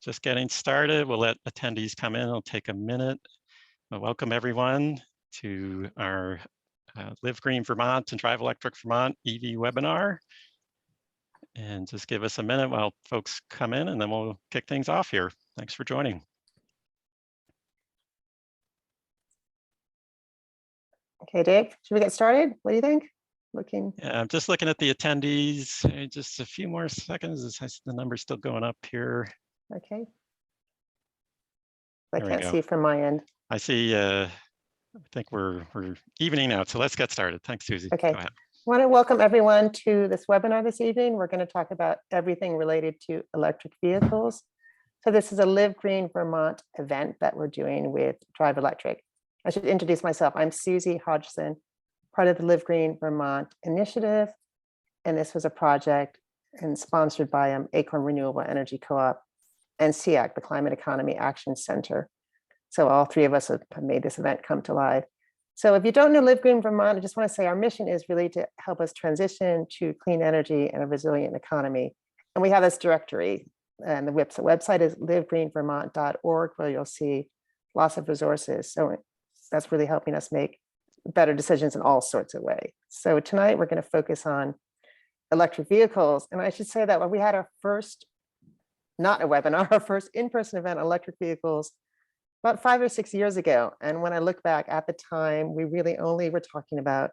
just getting started. We'll let attendees come in. It'll take a minute. Welcome everyone to our Live Green Vermont and Drive Electric Vermont EV webinar. And just give us a minute while folks come in and then we'll kick things off here. Thanks for joining. Okay, Dave, should we get started? What do you think? Yeah, I'm just looking at the attendees. Just a few more seconds. The number's still going up here. Okay. I can't see from my end. I see. I think we're evening out. So let's get started. Thanks, Susie. Okay. Go ahead. I want to welcome everyone to this webinar this evening. We're going to talk about everything related to electric vehicles. So this is a Live Green Vermont event that we're doing with Drive Electric. I should introduce myself. I'm Susie Hodgson, part of the Live Green Vermont initiative. And this was a project and sponsored by Acorn Renewable Energy Co-op and SEAC, the Climate Economy Action Center. So all three of us have made this event come to life. So if you don't know Live Green Vermont, I just want to say our mission is really to help us transition to clean energy and a resilient economy. And we have this directory, and the website is livegreenvermont.org, where you'll see lots of resources. So that's really helping us make better decisions in all sorts of ways. So tonight we're going to focus on electric vehicles. And I should say that when we had our first, not a webinar, our first in-person event on electric vehicles about 5 or 6 years ago. And when I look back at the time, we really only were talking about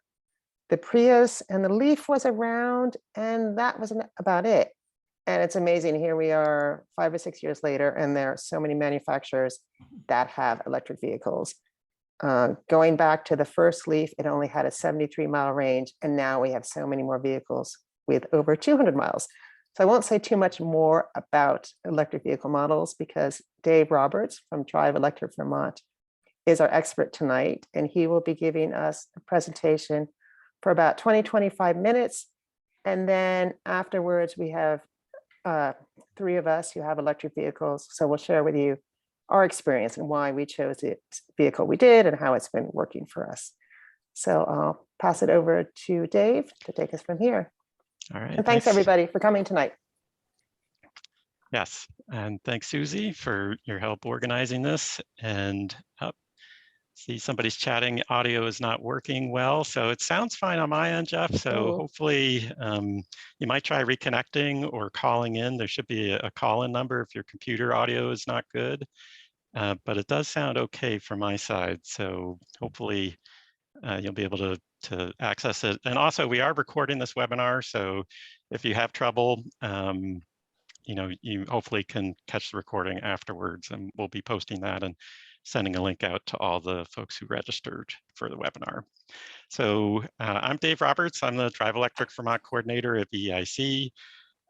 the Prius, and the Leaf was around, and that was about it. And it's amazing, here we are 5 or 6 years later, and there are so many manufacturers that have electric vehicles. Going back to the first Leaf, it only had a 73-mile range, and now we have so many more vehicles with over 200 miles. So I won't say too much more about electric vehicle models because Dave Roberts from Drive Electric Vermont is our expert tonight, and he will be giving us a presentation for about 20-25 minutes. And then afterwards, we have 3 of us who have electric vehicles. So we'll share with you our experience and why we chose the vehicle we did and how it's been working for us. So I'll pass it over to Dave to take us from here. All right. And thanks everybody for coming tonight. Yes, and thanks, Susie, for your help organizing this. And see, somebody's chatting. Audio is not working well, so it sounds fine on my end, Jeff. So hopefully you might try reconnecting or calling in. There should be a call-in number if your computer audio is not good, but it does sound okay from my side. So hopefully you'll be able to access it. And also, we are recording this webinar, so if you have trouble, you hopefully can catch the recording afterwards, and we'll be posting that and sending a link out to all the folks who registered for the webinar. So I'm Dave Roberts. I'm the Drive Electric Vermont coordinator at VEIC.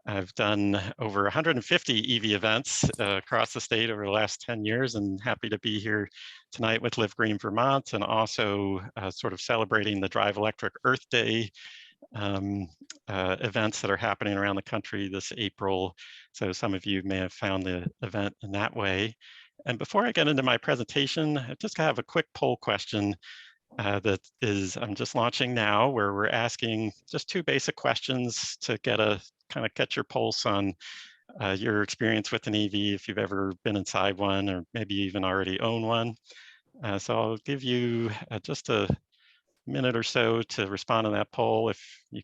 I've done over 150 EV events across the state over the last 10 years, and happy to be here tonight with Live Green Vermont, and also sort of celebrating the Drive Electric Earth Day events that are happening around the country this April. So some of you may have found the event in that way. And before I get into my presentation, I just have a quick poll question that is, I'm just launching now, where we're asking just 2 basic questions to get your pulse on your experience with an EV, if you've ever been inside one or maybe even already own one. So I'll give you just a minute or so to respond to that poll. If you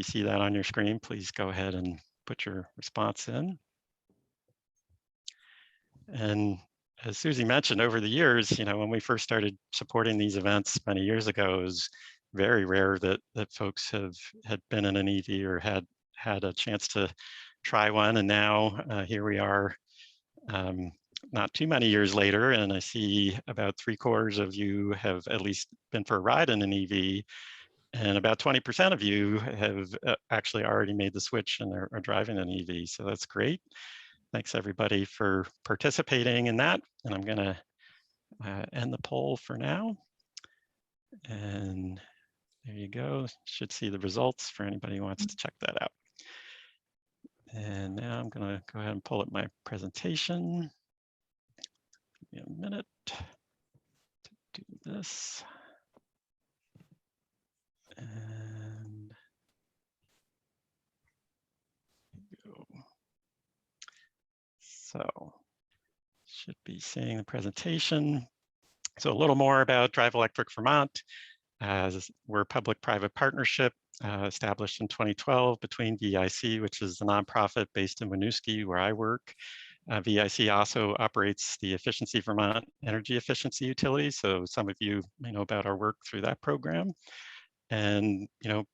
see that on your screen, please go ahead and put your response in. And as Susie mentioned, over the years, when we first started supporting these events many years ago, it was very rare that folks had been in an EV or had a chance to try one. And now here we are, not too many years later, and I see about 3/4 of you have at least been for a ride in an EV, and about 20% of you have actually already made the switch and are driving an EV. So that's great. Thanks everybody for participating in that. And I'm gonna end the poll for now. And there you go. Should see the results for anybody who wants to check that out. And now I'm gonna go ahead and pull up my presentation. Give me a minute to do this. And there you go. So should be seeing the presentation. So a little more about Drive Electric Vermont. We're a public-private partnership established in 2012 between VIC, which is the nonprofit based in Winooski, where I work. VIC also operates the Efficiency Vermont energy efficiency utility. So some of you may know about our work through that program. And,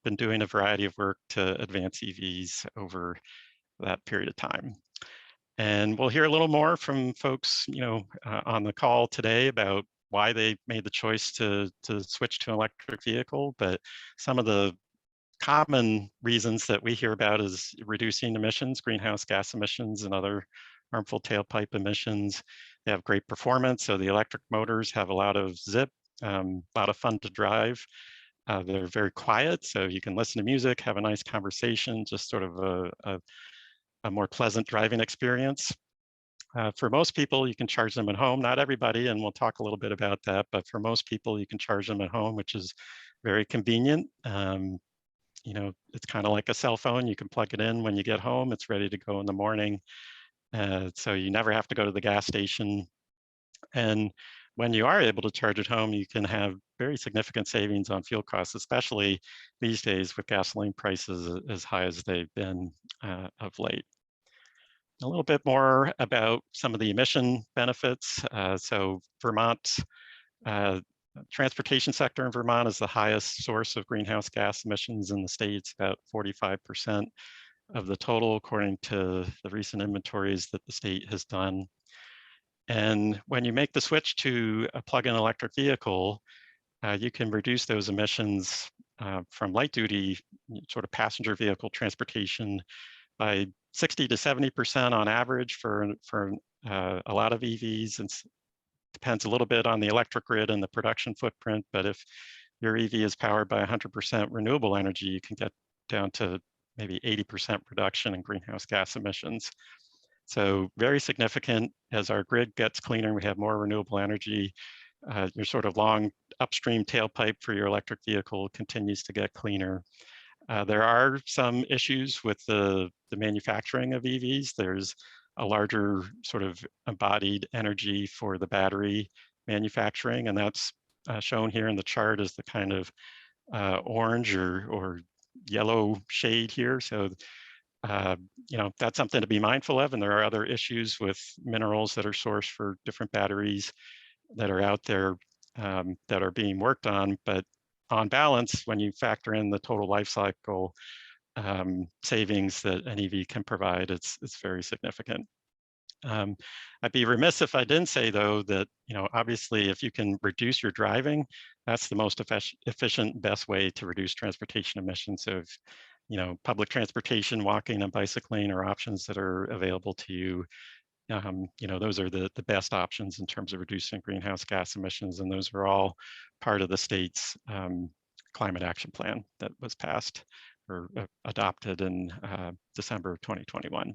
been doing a variety of work to advance EVs over that period of time. And we'll hear a little more from folks, on the call today about why they made the choice to switch to an electric vehicle. But some of the common reasons that we hear about is reducing emissions, greenhouse gas emissions, and other harmful tailpipe emissions. They have great performance, so the electric motors have a lot of zip, a lot of fun to drive. They're very quiet, so you can listen to music, have a nice conversation, just sort of a more pleasant driving experience. For most people, you can charge them at home. Not everybody, and we'll talk a little bit about that, but for most people, you can charge them at home, which is very convenient. It's kind of like a cell phone. You can plug it in when you get home. It's ready to go in the morning. So you never have to go to the gas station. And when you are able to charge at home, you can have very significant savings on fuel costs, especially these days with gasoline prices as high as they've been of late. A little bit more about some of the emission benefits. So Vermont, transportation sector in Vermont is the highest source of greenhouse gas emissions in the state. It's about 45% of the total, according to the recent inventories that the state has done. And when you make the switch to a plug-in electric vehicle, you can reduce those emissions from light-duty sort of passenger vehicle transportation by 60 to 70% on average for a lot of EVs. And depends a little bit on the electric grid and the production footprint, but if your EV is powered by 100% renewable energy, you can get down to maybe 80% reduction in greenhouse gas emissions. So very significant. As our grid gets cleaner, we have more renewable energy. Your sort of long upstream tailpipe for your electric vehicle continues to get cleaner. There are some issues with the manufacturing of EVs. There's a larger sort of embodied energy for the battery manufacturing, and that's shown here in the chart as the kind of orange or yellow shade here. So, that's something to be mindful of, and there are other issues with minerals that are sourced for different batteries that are out there that are being worked on. But on balance, when you factor in the total life cycle savings that an EV can provide, it's very significant. I'd be remiss if I didn't say, though, that obviously if you can reduce your driving, that's the most efficient, best way to reduce transportation emissions. So if public transportation, walking and bicycling are options that are available to you, those are the best options in terms of reducing greenhouse gas emissions, and those are all part of the state's climate action plan that was passed or adopted in December of 2021.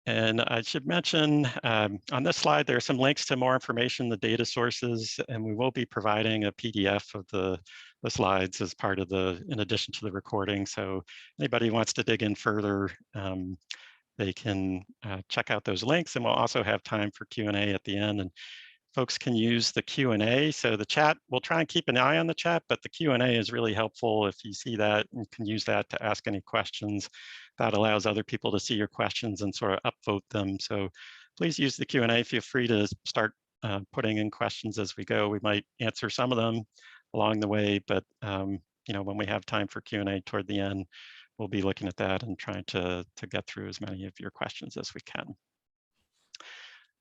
And I should mention on this slide, there are some links to more information, the data sources, and we will be providing a PDF of the slides as part of in addition to the recording. So anybody who wants to dig in further, they can check out those links, and we'll also have time for Q&A at the end. And folks can use the Q&A. So the chat, we'll try and keep an eye on the chat, but the Q&A is really helpful. If you see that, you can use that to ask any questions. That allows other people to see your questions and sort of upvote them. So please use the Q&A. Feel free to start putting in questions as we go. We might answer some of them along the way, but when we have time for Q&A toward the end, we'll be looking at that and trying to get through as many of your questions as we can.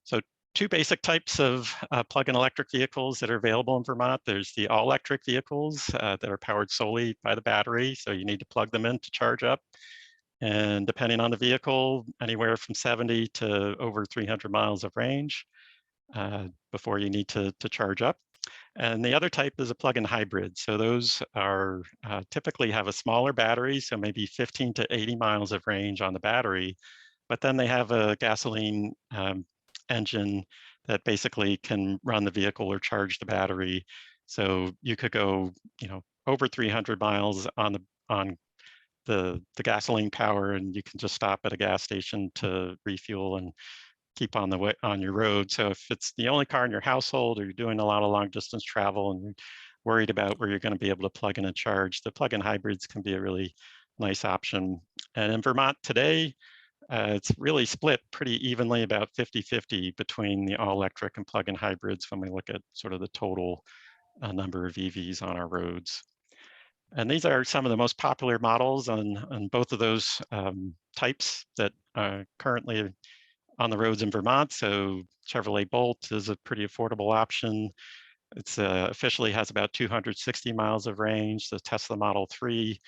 So two basic types of plug-in electric vehicles that are available in Vermont. There's the all-electric vehicles that are powered solely by the battery, so you need to plug them in to charge up. And depending on the vehicle, anywhere from 70 to over 300 miles of range before you need to charge up. And the other type is a plug-in hybrid. So those are typically have a smaller battery, so maybe 15 to 80 miles of range on the battery, but then they have a gasoline engine that basically can run the vehicle or charge the battery. So you could go, over 300 miles on the gasoline power, and you can just stop at a gas station to refuel and keep on the way on your road. So if it's the only car in your household, or you're doing a lot of long distance travel and you're worried about where you're going to be able to plug in and charge, the plug-in hybrids can be a really nice option. And in Vermont today, it's really split pretty evenly, about 50-50 between the all-electric and plug-in hybrids when we look at sort of the total number of EVs on our roads. And these are some of the most popular models on both of those types that are currently on the roads in Vermont. So Chevrolet Bolt is a pretty affordable option. It's officially has about 260 miles of range. The Tesla Model 3,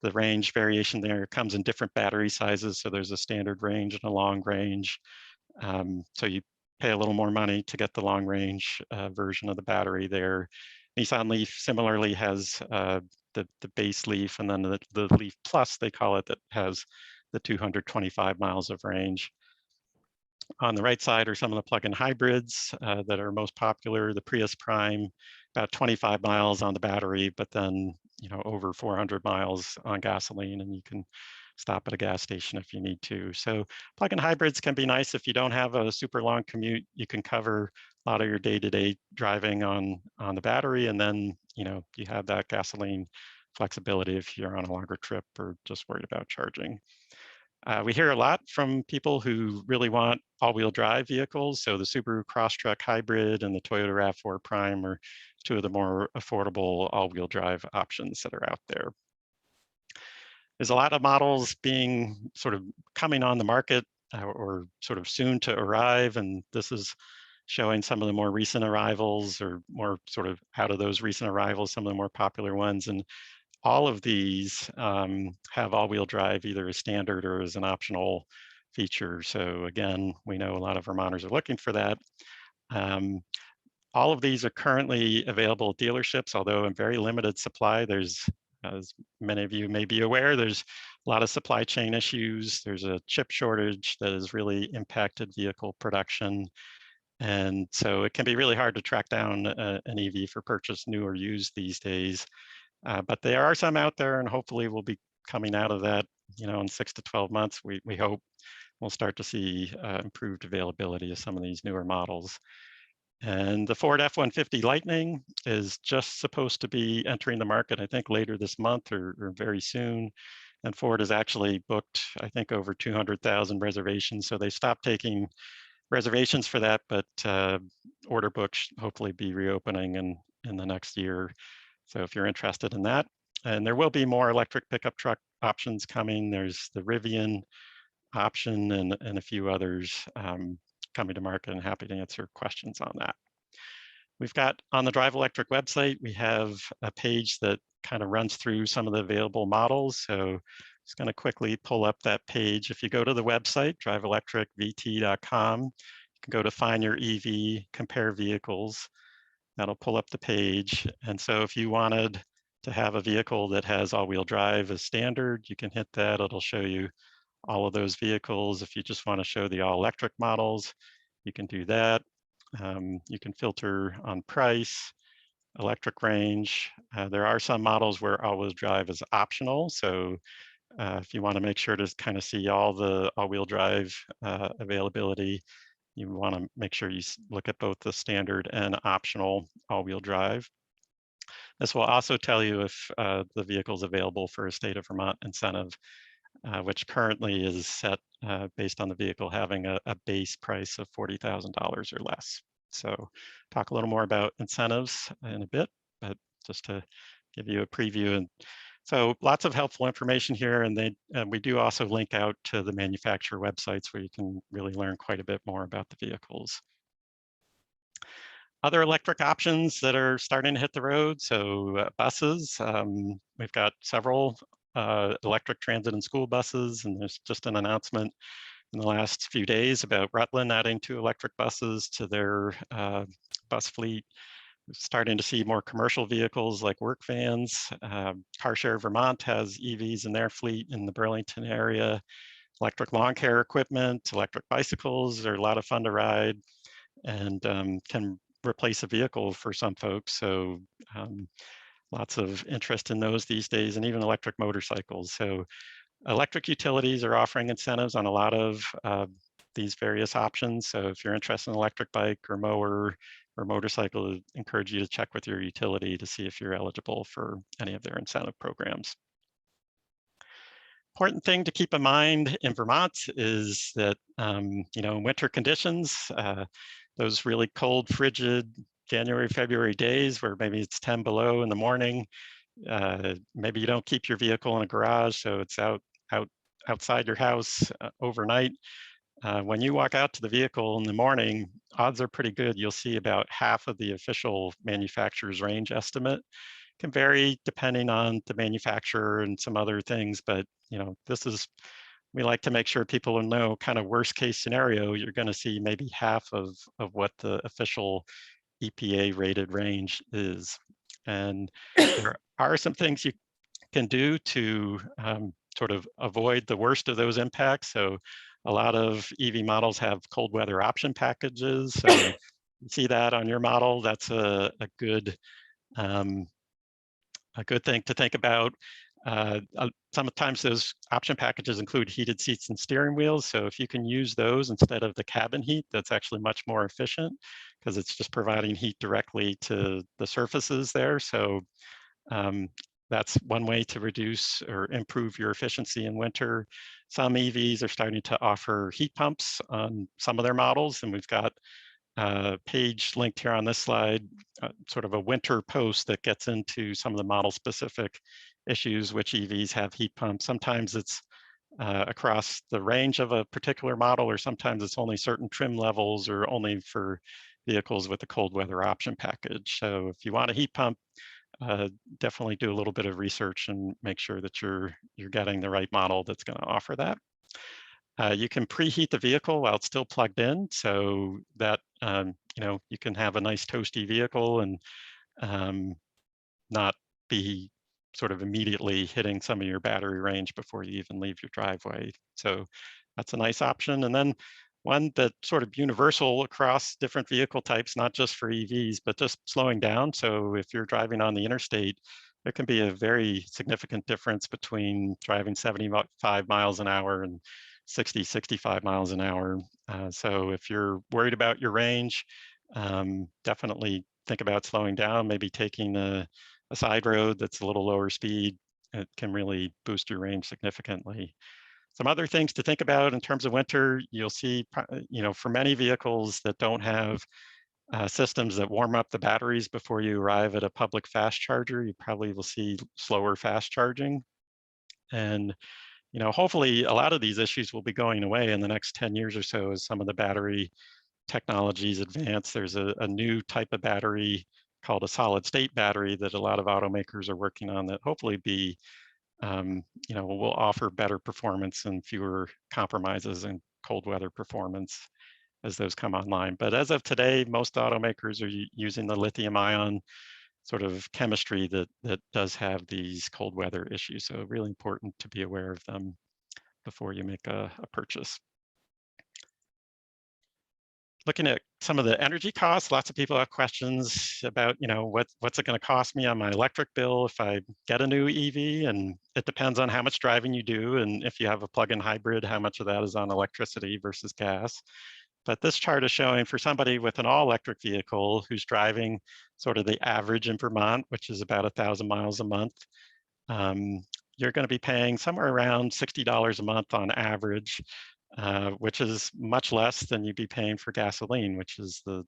the range variation there comes in different battery sizes. So there's a standard range and a long range. So you pay a little more money to get the long range version of the battery there. Nissan Leaf similarly has the base Leaf, and then the Leaf Plus, they call it, that has the 225 miles of range. On the right side are some of the plug-in hybrids that are most popular. The Prius Prime, about 25 miles on the battery, but then over 400 miles on gasoline, and you can stop at a gas station if you need to. So plug-in hybrids can be nice if you don't have a super long commute. You can cover a lot of your day-to-day driving on the battery, and then you have that gasoline flexibility if you're on a longer trip or just worried about charging. We hear a lot from people who really want all-wheel drive vehicles. So the Subaru Crosstrek Hybrid and the Toyota RAV4 Prime are two of the more affordable all-wheel drive options that are out there. There's a lot of models being sort of coming on the market or sort of soon to arrive, and this is showing some of the more recent arrivals, or more sort of out of those recent arrivals, some of the more popular ones. And all of these have all-wheel drive either as standard or as an optional feature. So again, we know a lot of Vermonters are looking for that. All of these are currently available at dealerships, although in very limited supply. There's, as many of you may be aware, there's a lot of supply chain issues. There's a chip shortage that has really impacted vehicle production. And so it can be really hard to track down an EV for purchase, new or used these days. But there are some out there, and hopefully we'll be coming out of that, in 6 to 12 months. We hope we'll start to see improved availability of some of these newer models. And the Ford F-150 Lightning is just supposed to be entering the market, I think, later this month or very soon. And Ford has actually booked, I think, over 200,000 reservations. So they stopped taking reservations for that, but order books hopefully be reopening in the next year. So if you're interested in that, and there will be more electric pickup truck options coming. There's the Rivian option and a few others coming to market, and happy to answer questions on that. We've got on the Drive Electric website, we have a page that kind of runs through some of the available models. So just going to quickly pull up that page. If you go to the website, driveelectricvt.com, you can go to Find Your EV, Compare Vehicles. That'll pull up the page. And so if you wanted to have a vehicle that has all-wheel drive as standard, you can hit that. It'll show you all of those vehicles. If you just want to show the all-electric models, you can do that. You can filter on price, electric range. There are some models where all-wheel drive is optional. So if you want to make sure to kind of see all the all-wheel drive availability, you want to make sure you look at both the standard and optional all-wheel drive. This will also tell you if the vehicle is available for a state of Vermont incentive, which currently is set based on the vehicle having a base price of $40,000 or less. So talk a little more about incentives in a bit, but just to give you a preview. And so lots of helpful information here, and we do also link out to the manufacturer websites where you can really learn quite a bit more about the vehicles. Other electric options that are starting to hit the road, so buses. We've got several electric transit and school buses, and there's just an announcement in the last few days about Rutland adding 2 electric buses to their bus fleet. We're starting to see more commercial vehicles like work vans. CarShare Vermont has EVs in their fleet in the Burlington area. Electric lawn care equipment, electric bicycles are a lot of fun to ride, and can replace a vehicle for some folks. So Lots of interest in those these days, and even electric motorcycles. So electric utilities are offering incentives on a lot of these various options. So if you're interested in electric bike or mower or motorcycle, I encourage you to check with your utility to see if you're eligible for any of their incentive programs. Important thing to keep in mind in Vermont is that, in winter conditions, those really cold, frigid January, February days where maybe it's 10 below in the morning, maybe you don't keep your vehicle in a garage, so it's out outside your house overnight. When you walk out to the vehicle in the morning, odds are pretty good you'll see about half of the official manufacturer's range estimate. Can vary depending on the manufacturer and some other things, but this is, we like to make sure people will know kind of worst case scenario, you're going to see maybe half of what the official EPA rated range is. And there are some things you can do to sort of avoid the worst of those impacts. So a lot of EV models have cold weather option packages. So you see that on your model, that's um, a good thing to think about. Sometimes those option packages include heated seats and steering wheels. So if you can use those instead of the cabin heat, that's actually much more efficient because it's just providing heat directly to the surfaces there. So um, that's one way to reduce or improve your efficiency in winter. Some EVs are starting to offer heat pumps on some of their models, and we've got page linked here on this slide, sort of a winter post that gets into some of the model specific issues, which EVs have heat pumps. Sometimes it's across the range of a particular model, or sometimes it's only certain trim levels or only for vehicles with the cold weather option package. So if you want a heat pump, definitely do a little bit of research and make sure that you're getting the right model that's going to offer that. You can preheat the vehicle while it's still plugged in, so that you can have a nice toasty vehicle and um, not be sort of immediately hitting some of your battery range before you even leave your driveway. So that's a nice option. And then one that's sort of universal across different vehicle types, not just for EVs, but just slowing down. So if you're driving on the interstate, there can be a very significant difference between driving 75 miles an hour and 60, 65 miles an hour. So if you're worried about your range, definitely think about slowing down, maybe taking a side road that's a little lower speed. It can really boost your range significantly. Some other things to think about in terms of winter, you'll see, for many vehicles that don't have systems that warm up the batteries before you arrive at a public fast charger, you probably will see slower fast charging. And hopefully a lot of these issues will be going away in the next 10 years or so as some of the battery technologies advance. There's a new type of battery called a solid state battery that a lot of automakers are working on that hopefully will offer better performance and fewer compromises in cold weather performance as those come online. But as of today, most automakers are using the lithium ion sort of chemistry that does have these cold weather issues. So really important to be aware of them before you make a purchase. Looking at some of the energy costs, lots of people have questions about, what's it going to cost me on my electric bill if I get a new EV? And it depends on how much driving you do. And if you have a plug-in hybrid, how much of that is on electricity versus gas. But this chart is showing for somebody with an all-electric vehicle who's driving sort of the average in Vermont, which is about 1,000 miles a month, you're going to be paying somewhere around $60 a month on average, which is much less than you'd be paying for gasoline, which is the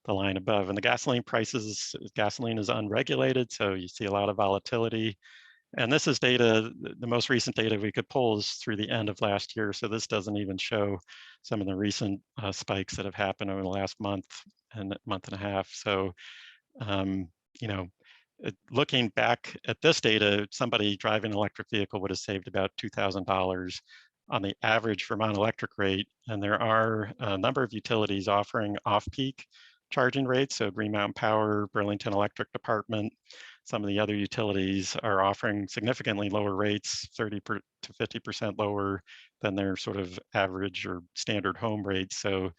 line above. And the gasoline is unregulated, so you see a lot of volatility. And this is data, the most recent data we could pull is through the end of last year. So this doesn't even show some of the recent spikes that have happened over the last month and a half. So, looking back at this data, somebody driving an electric vehicle would have saved about $2,000 on the average Vermont electric rate. And there are a number of utilities offering off-peak charging rates. So Green Mountain Power, Burlington Electric Department, some of the other utilities are offering significantly lower rates, 30 to 50% lower than their sort of average or standard home rates. So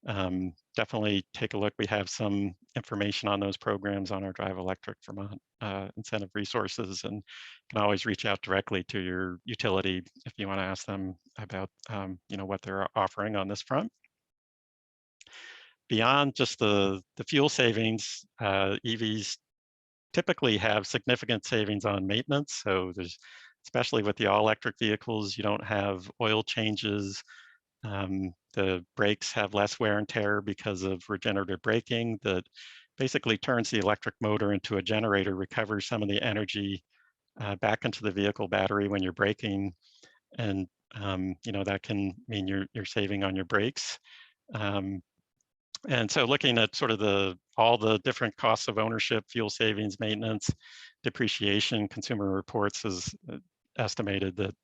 definitely take a look. We have some information on those programs on our Drive Electric Vermont incentive resources, and can always reach out directly to your utility if you want to ask them about what they're offering on this front. Beyond just the fuel savings, EVs typically have significant savings on maintenance. So there's, especially with the all-electric vehicles, you don't have oil changes. The brakes have less wear and tear because of regenerative braking that basically turns the electric motor into a generator, recovers some of the energy back into the vehicle battery when you're braking, and that can mean you're saving on your brakes. And so looking at sort of all the different costs of ownership, fuel savings, maintenance, depreciation, Consumer Reports has estimated that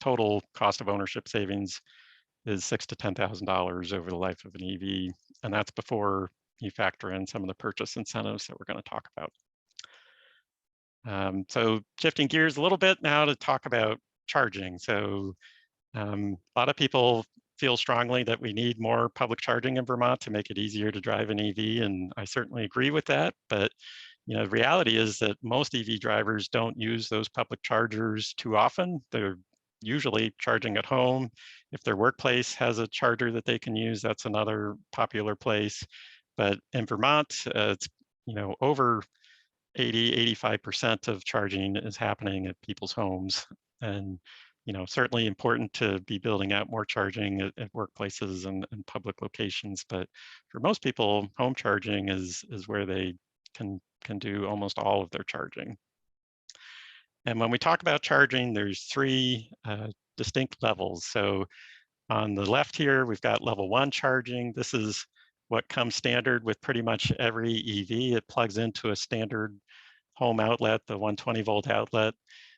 total cost of ownership savings is $6,000 to $10,000 over the life of an EV. And that's before you factor in some of the purchase incentives that we're going to talk about. So shifting gears a little bit now to talk about charging. So a lot of people feel strongly that we need more public charging in Vermont to make it easier to drive an EV, and I certainly agree with that. But the reality is that most EV drivers don't use those public chargers too often. They're usually charging at home. If their workplace has a charger that they can use, that's another popular place. But in Vermont, it's over 85% of charging is happening at people's homes. And certainly important to be building out more charging at workplaces and public locations. But for most people, home charging is where they can do almost all of their charging. And when we talk about charging, there's three distinct levels. So on the left here, we've got level 1 charging. This is what comes standard with pretty much every EV. It plugs into a standard home outlet, the 120 volt outlet.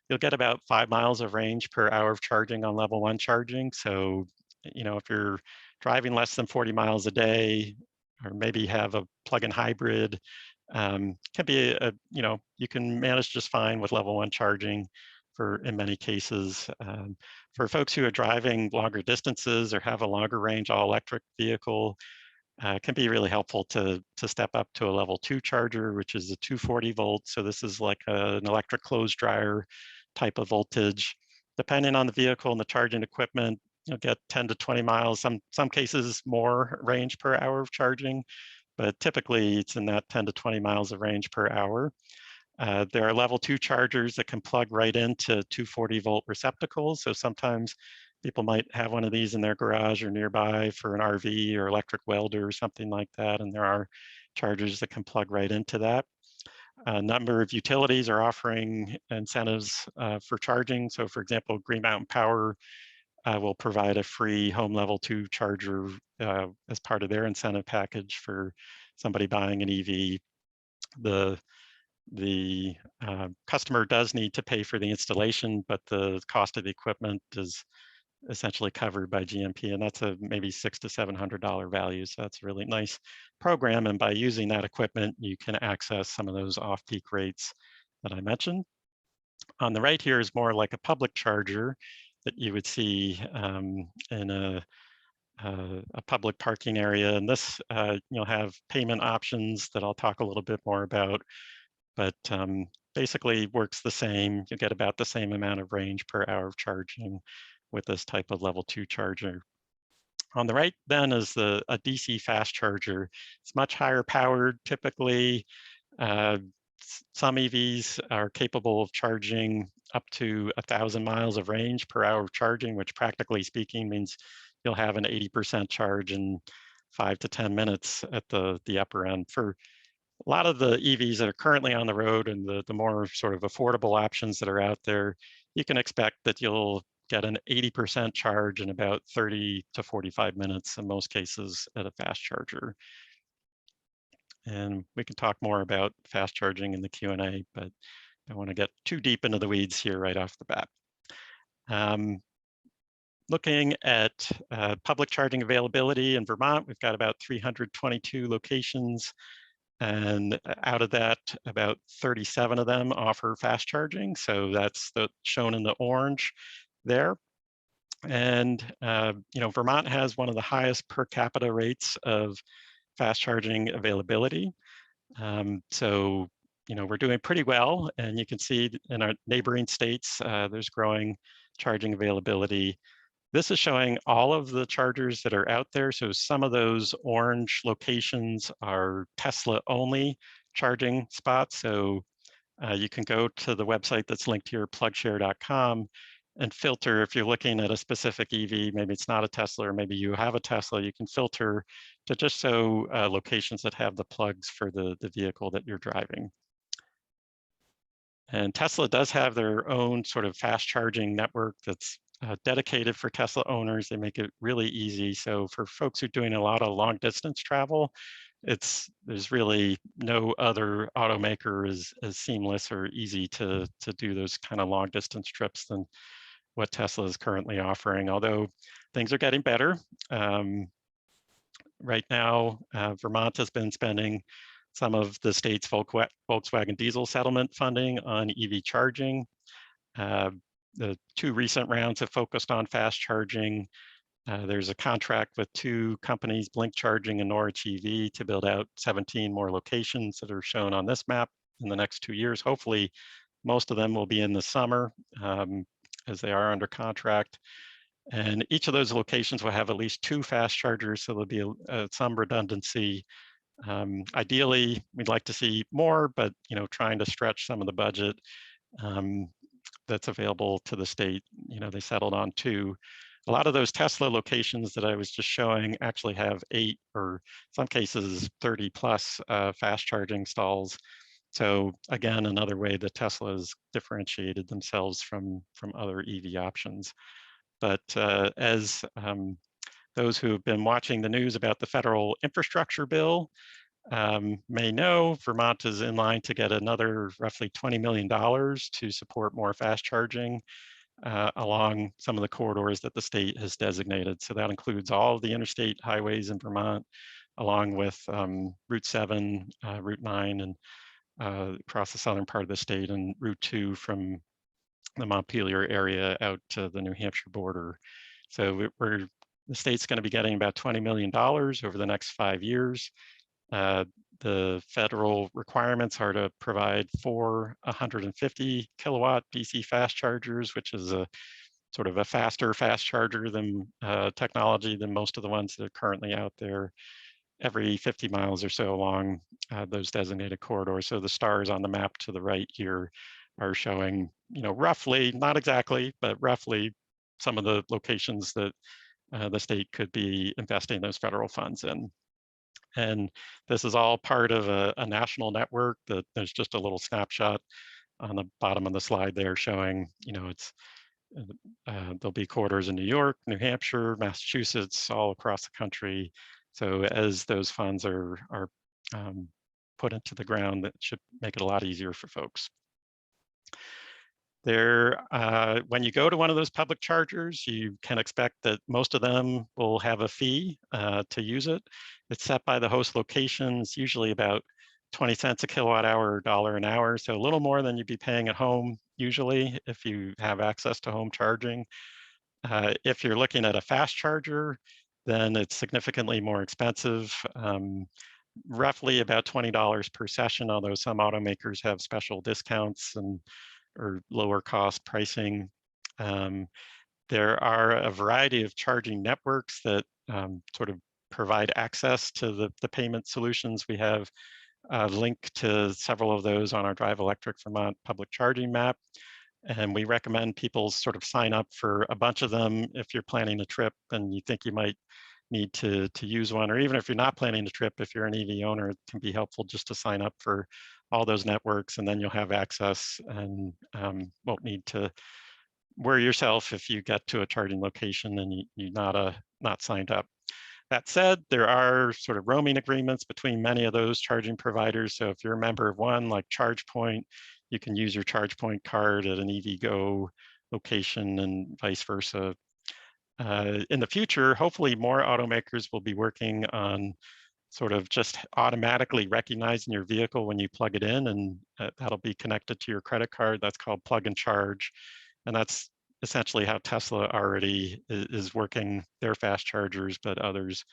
You'll get about 5 miles of range per hour of charging on level 1 charging. So, if you're driving less than 40 miles a day, or maybe have a plug-in hybrid, can be you can manage just fine with level 1 charging in many cases. For folks who are driving longer distances or have a longer range all-electric vehicle, it can be really helpful to step up to a level 2 charger, which is a 240 volt. So this is like an electric clothes dryer type of voltage. Depending on the vehicle and the charging equipment, you'll get 10 to 20 miles, some cases more range per hour of charging, but typically it's in that 10 to 20 miles of range per hour. There are level 2 chargers that can plug right into 240 volt receptacles. So sometimes people might have one of these in their garage or nearby for an RV or electric welder or something like that. And there are chargers that can plug right into that. A number of utilities are offering incentives for charging. So for example, Green Mountain Power will provide a free home level 2 charger as part of their incentive package for somebody buying an EV. The customer does need to pay for the installation, but the cost of the equipment is essentially covered by GMP, and that's a maybe $600 to $700 value. So that's a really nice program. And by using that equipment, you can access some of those off-peak rates that I mentioned. On the right here is more like a public charger that you would see in a public parking area. And this, you'll have payment options that I'll talk a little bit more about, but basically works the same. You get about the same amount of range per hour of charging with this type of level 2 charger. On the right then is a DC fast charger. It's much higher powered typically. Some EVs are capable of charging up to 1,000 miles of range per hour of charging, which practically speaking means you'll have an 80% charge in 5 to 10 minutes at the upper end. For a lot of the EVs that are currently on the road and the more sort of affordable options that are out there, you can expect that you'll get an 80% charge in about 30 to 45 minutes in most cases at a fast charger. And we can talk more about fast charging in the Q&A, but I don't want to get too deep into the weeds here right off the bat. Looking at public charging availability in Vermont, we've got about 322 locations. And out of that, about 37 of them offer fast charging. So that's shown in the orange there. And Vermont has one of the highest per capita rates of fast charging availability. So we're doing pretty well, and you can see in our neighboring states, there's growing charging availability. This is showing all of the chargers that are out there. So some of those orange locations are Tesla only charging spots. So you can go to the website that's linked here, plugshare.com, and filter if you're looking at a specific EV, maybe it's not a Tesla, or maybe you have a Tesla, you can filter to just show locations that have the plugs for the vehicle that you're driving. And Tesla does have their own sort of fast charging network that's dedicated for Tesla owners. They make it really easy. So for folks who are doing a lot of long distance travel, there's really no other automaker as seamless or easy to do those kind of long distance trips than what Tesla is currently offering. Although things are getting better. Right now, Vermont has been spending some of the state's Volkswagen diesel settlement funding on EV charging. Uh, the two recent rounds have focused on fast charging. There's a contract with two companies, Blink Charging and Norwich EV, to build out 17 more locations that are shown on this map in the next 2 years. Hopefully, most of them will be in the summer, as they are under contract. And each of those locations will have at least 2 fast chargers, so there'll be some redundancy. Ideally, we'd like to see more, but trying to stretch some of the budget that's available to the state. They settled on 2. A lot of those Tesla locations that I was just showing actually have 8, or some cases 30 plus fast charging stalls. So again, another way that Tesla has differentiated themselves from other EV options. But as those who have been watching the news about the federal infrastructure bill may know, Vermont is in line to get another roughly $20 million to support more fast charging along some of the corridors that the state has designated. So that includes all of the interstate highways in Vermont, along with Route 7, Route 9, and across the southern part of the state, and Route 2 from the Montpelier area out to the New Hampshire border. So the state's going to be getting about $20 million over the next 5 years. The federal requirements are to provide 4 150 kilowatt DC fast chargers, which is a sort of a faster fast charger than technology than most of the ones that are currently out there, every 50 miles or so along those designated corridors. So the stars on the map to the right here are showing, roughly, not exactly, but roughly some of the locations that the state could be investing those federal funds in. And this is all part of a national network that there's just a little snapshot on the bottom of the slide there showing, there'll be corridors in New York, New Hampshire, Massachusetts, all across the country. So as those funds are put into the ground, that should make it a lot easier for folks. When you go to one of those public chargers, you can expect that most of them will have a fee to use it. It's set by the host locations, usually about 20 cents a kilowatt hour or $1 an hour. So a little more than you'd be paying at home usually if you have access to home charging. If you're looking at a fast charger, then it's significantly more expensive. Roughly about $20 per session, although some automakers have special discounts or lower cost pricing. There are a variety of charging networks that sort of provide access to the payment solutions. We have a link to several of those on our Drive Electric Vermont public charging map. And we recommend people sort of sign up for a bunch of them if you're planning a trip and you think you might need to use one, or even if you're not planning a trip, if you're an EV owner, it can be helpful just to sign up for all those networks, and then you'll have access and won't need to worry yourself if you get to a charging location and you're not signed up. That said, there are sort of roaming agreements between many of those charging providers. So if you're a member of one, like ChargePoint, you can use your ChargePoint card at an EVgo location and vice versa. In the future, hopefully more automakers will be working on sort of just automatically recognizing your vehicle when you plug it in, and that'll be connected to your credit card. That's called plug and charge. And that's essentially how Tesla already is working their fast chargers, but others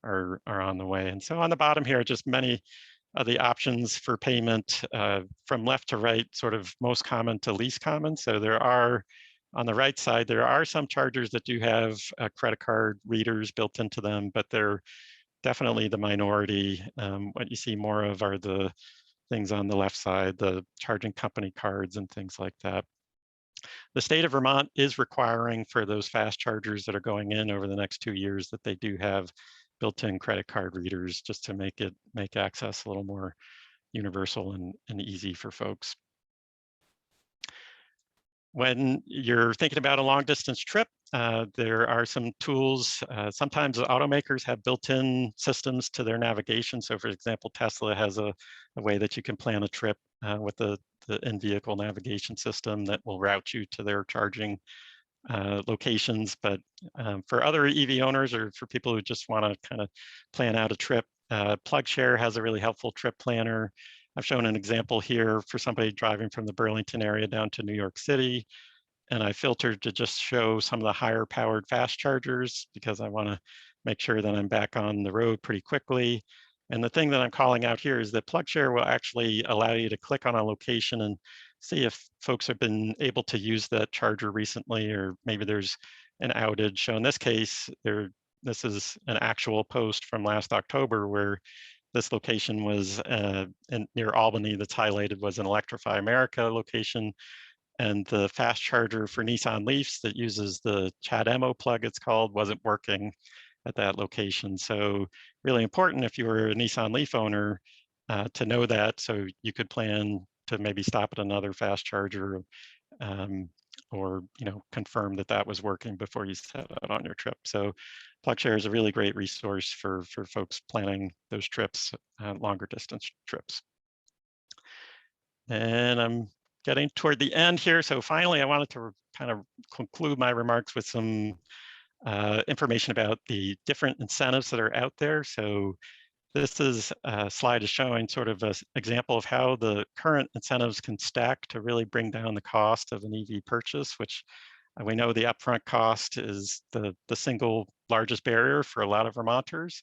are on the way. And so on the bottom here, just many of the options for payment from left to right, sort of most common to least common. So there are, on the right side, there are some chargers that do have credit card readers built into them, but they're definitely the minority. What you see more of are the things on the left side, the charging company cards and things like that. The state of Vermont is requiring for those fast chargers that are going in over the next 2 years that they do have built-in credit card readers, just to make access a little more universal and easy for folks. When you're thinking about a long distance trip, there are some tools. Sometimes the automakers have built-in systems to their navigation. So for example, Tesla has a way that you can plan a trip with the in-vehicle navigation system that will route you to their charging locations. But for other EV owners or for people who just want to kind of plan out a trip, PlugShare has a really helpful trip planner. I've shown an example here for somebody driving from the Burlington area down to New York City. And I filtered to just show some of the higher powered fast chargers because I want to make sure that I'm back on the road pretty quickly. And the thing that I'm calling out here is that PlugShare will actually allow you to click on a location and see if folks have been able to use that charger recently, or maybe there's an outage. So in this case, this is an actual post from last October where this location was near Albany that's highlighted was an Electrify America location. And the fast charger for Nissan Leafs that uses the CHAdeMO plug, it's called, wasn't working at that location. So really important if you were a Nissan Leaf owner to know that, so you could plan to maybe stop at another fast charger or confirm that that was working before you set out on your trip. So PlugShare is a really great resource for folks planning those trips, longer distance trips. And I'm getting toward the end here. So finally, I wanted to kind of conclude my remarks with some information about the different incentives that are out there. So this slide is showing sort of an example of how the current incentives can stack to really bring down the cost of an EV purchase, which we know the upfront cost is the single largest barrier for a lot of Vermonters.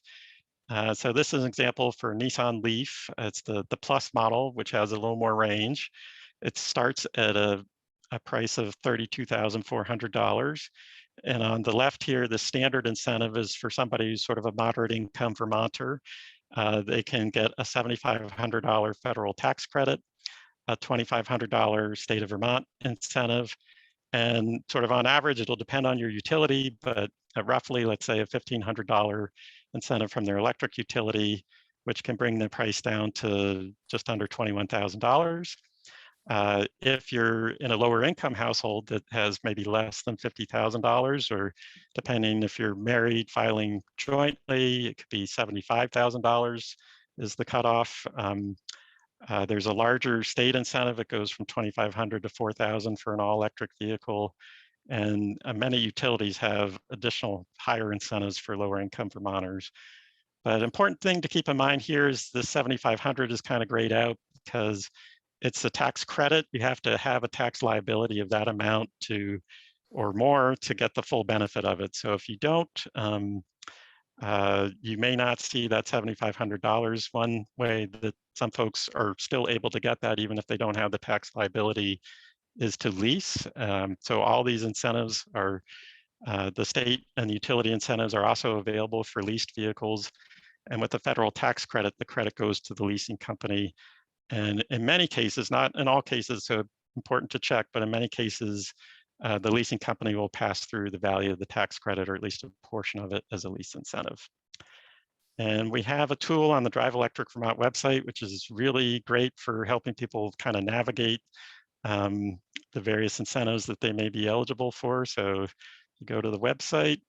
So this is an example for Nissan Leaf. It's the Plus model, which has a little more range. It starts at a price of $32,400. And on the left here, the standard incentive is for somebody who's sort of a moderate income Vermonter. They can get a $7,500 federal tax credit, a $2,500 state of Vermont incentive, and sort of on average, it'll depend on your utility, but roughly, let's say a $1,500 incentive from their electric utility, which can bring the price down to just under $21,000. If you're in a lower income household that has maybe less than $50,000, or depending if you're married, filing jointly, it could be $75,000 is the cutoff. There's a larger state incentive. It goes from $2,500 to $4,000 for an all-electric vehicle. And many utilities have additional higher incentives for lower income Vermonters. But important thing to keep in mind here is the $7,500 is kind of grayed out because it's a tax credit. You have to have a tax liability of that amount or more to get the full benefit of it. So if you don't, you may not see that $7,500. One way that some folks are still able to get that, even if they don't have the tax liability, is to lease. So all these incentives are, the state and the utility incentives are also available for leased vehicles. And with the federal tax credit, the credit goes to the leasing company. And in many cases, not in all cases, so important to check, but in many cases, the leasing company will pass through the value of the tax credit, or at least a portion of it, as a lease incentive. And we have a tool on the Drive Electric Vermont website, which is really great for helping people kind of navigate the various incentives that they may be eligible for. So you go to the website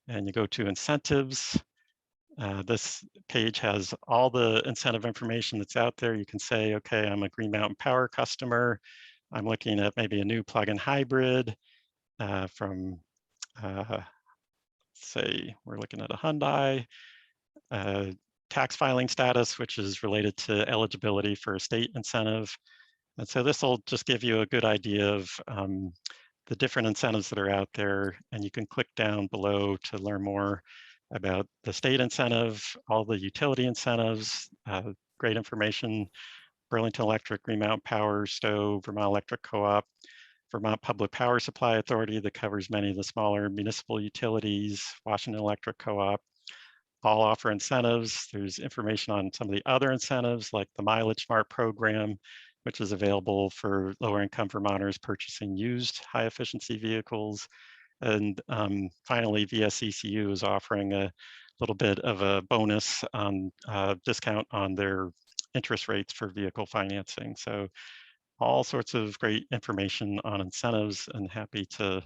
and you go to incentives. This page has all the incentive information that's out there. You can say, okay, I'm a Green Mountain Power customer. I'm looking at maybe a new plug-in hybrid from, say, we're looking at a Hyundai. Tax filing status, which is related to eligibility for a state incentive. And so this will just give you a good idea of the different incentives that are out there, and you can click down below to learn more about the state incentive, all the utility incentives, great information, Burlington Electric, Green Mountain Power, Stowe, Vermont Electric Co-op, Vermont Public Power Supply Authority that covers many of the smaller municipal utilities, Washington Electric Co-op, all offer incentives. There's information on some of the other incentives like the Mileage Smart program, which is available for lower income Vermonters purchasing used high efficiency vehicles. And finally, VSECU is offering a little bit of a bonus on discount on their interest rates for vehicle financing. So all sorts of great information on incentives, and happy to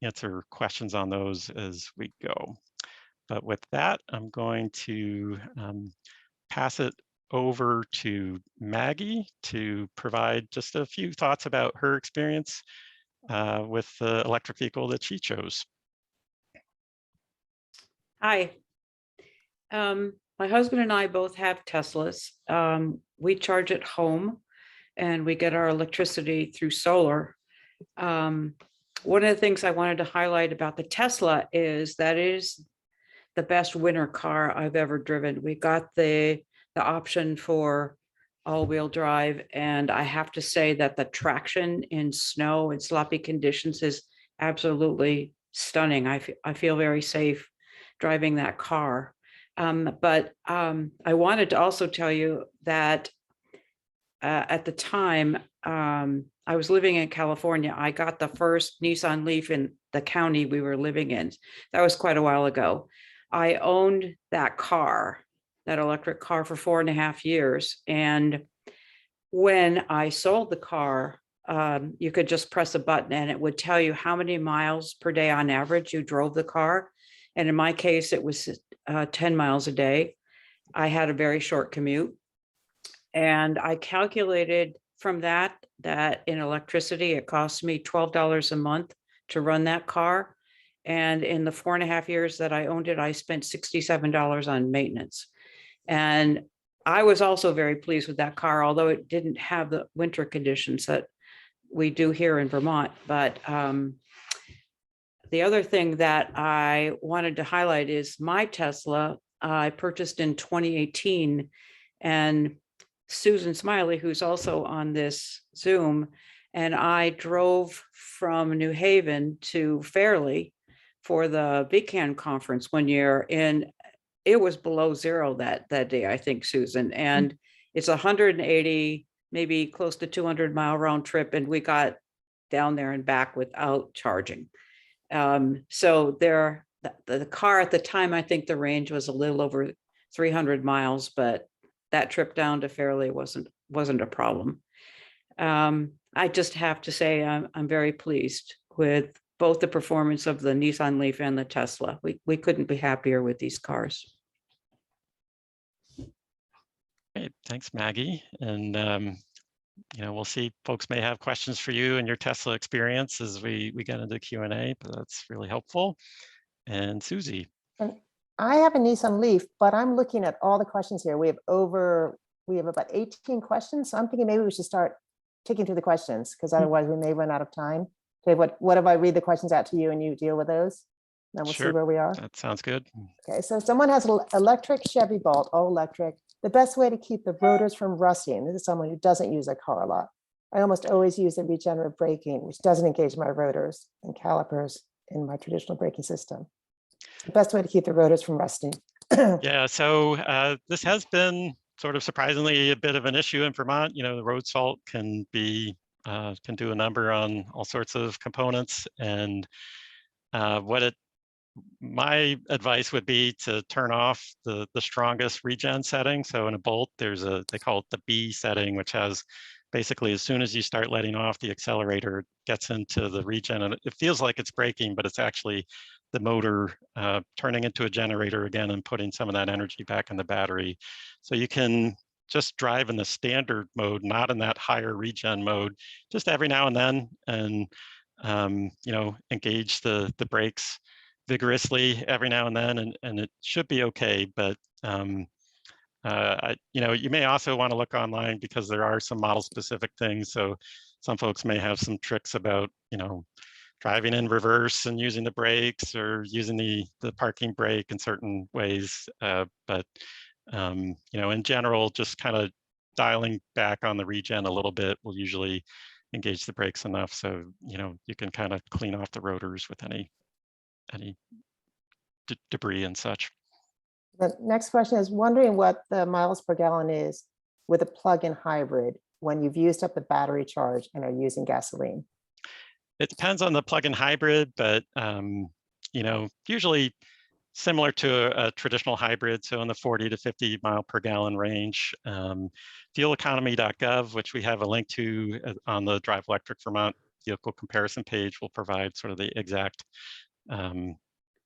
answer questions on those as we go. But with that, I'm going to pass it over to Maggie to provide just a few thoughts about her experience with the electric vehicle that she chose. Hi. My husband and I both have Teslas. We charge at home and we get our electricity through solar. One of the things I wanted to highlight about the Tesla is that it is the best winter car I've ever driven. We got the option for all-wheel drive, and I have to say that the traction in snow and sloppy conditions is absolutely stunning. I feel very safe driving that car. But I wanted to also tell you that at the time I was living in California, I got the first Nissan Leaf in the county we were living in. That was quite a while ago. I owned that car, that electric car, for 4.5 years. And when I sold the car, you could just press a button and it would tell you how many miles per day on average you drove the car. And in my case, it was 10 miles a day. I had a very short commute. And I calculated from that in electricity, it cost me $12 a month to run that car. And in the 4.5 years that I owned it, I spent $67 on maintenance. And I was also very pleased with that car, although it didn't have the winter conditions that we do here in Vermont. But the other thing that I wanted to highlight is my Tesla I purchased in 2018, and Susan Smiley, who's also on this Zoom, and I drove from New Haven to Fairleigh for the VCAN conference one year, and it was below zero that day, I think, Susan, and it's 180, maybe close to 200-mile round trip, and we got down there and back without charging. So the car at the time, I think the range was a little over 300 miles, but that trip down to Fairleigh wasn't a problem. I just have to say I'm very pleased with both the performance of the Nissan Leaf and the Tesla. We couldn't be happier with these cars. Great, thanks, Maggie. And we'll see. Folks may have questions for you and your Tesla experience as we get into Q&A, but that's really helpful. And Susie. And I have a Nissan Leaf, but I'm looking at all the questions here. We have about 18 questions. So I'm thinking maybe we should start ticking through the questions, because otherwise we may run out of time. Okay, what if I read the questions out to you and you deal with those? Then we'll see where we are. That sounds good. Okay, so someone has an electric Chevy Bolt, all electric. The best way to keep the rotors from rusting. This is someone who doesn't use a car a lot. I almost always use the regenerative braking, which doesn't engage my rotors and calipers in my traditional braking system. The best way to keep the rotors from rusting. Yeah, so this has been sort of surprisingly a bit of an issue in Vermont. The road salt can do a number on all sorts of components, and my advice would be to turn off the strongest regen setting. So in a Bolt, they call it the B setting, which has basically as soon as you start letting off the accelerator, it gets into the regen, and it feels like it's braking, but it's actually the motor turning into a generator again and putting some of that energy back in the battery. So you can just drive in the standard mode, not in that higher regen mode, just every now and then, and engage the brakes vigorously every now and then, and it should be okay. But you may also want to look online, because there are some model specific things. So some folks may have some tricks about driving in reverse and using the brakes or using the parking brake in certain ways. But in general, just kind of dialing back on the regen a little bit will usually engage the brakes enough so you can kind of clean off the rotors with any debris and such. The next question is wondering what the miles per gallon is with a plug-in hybrid when you've used up the battery charge and are using gasoline. It depends on the plug-in hybrid, but usually similar to a traditional hybrid, so in the 40 to 50 mile per gallon range. Fueleconomy.gov, which we have a link to on the Drive Electric Vermont vehicle comparison page, will provide sort of the exact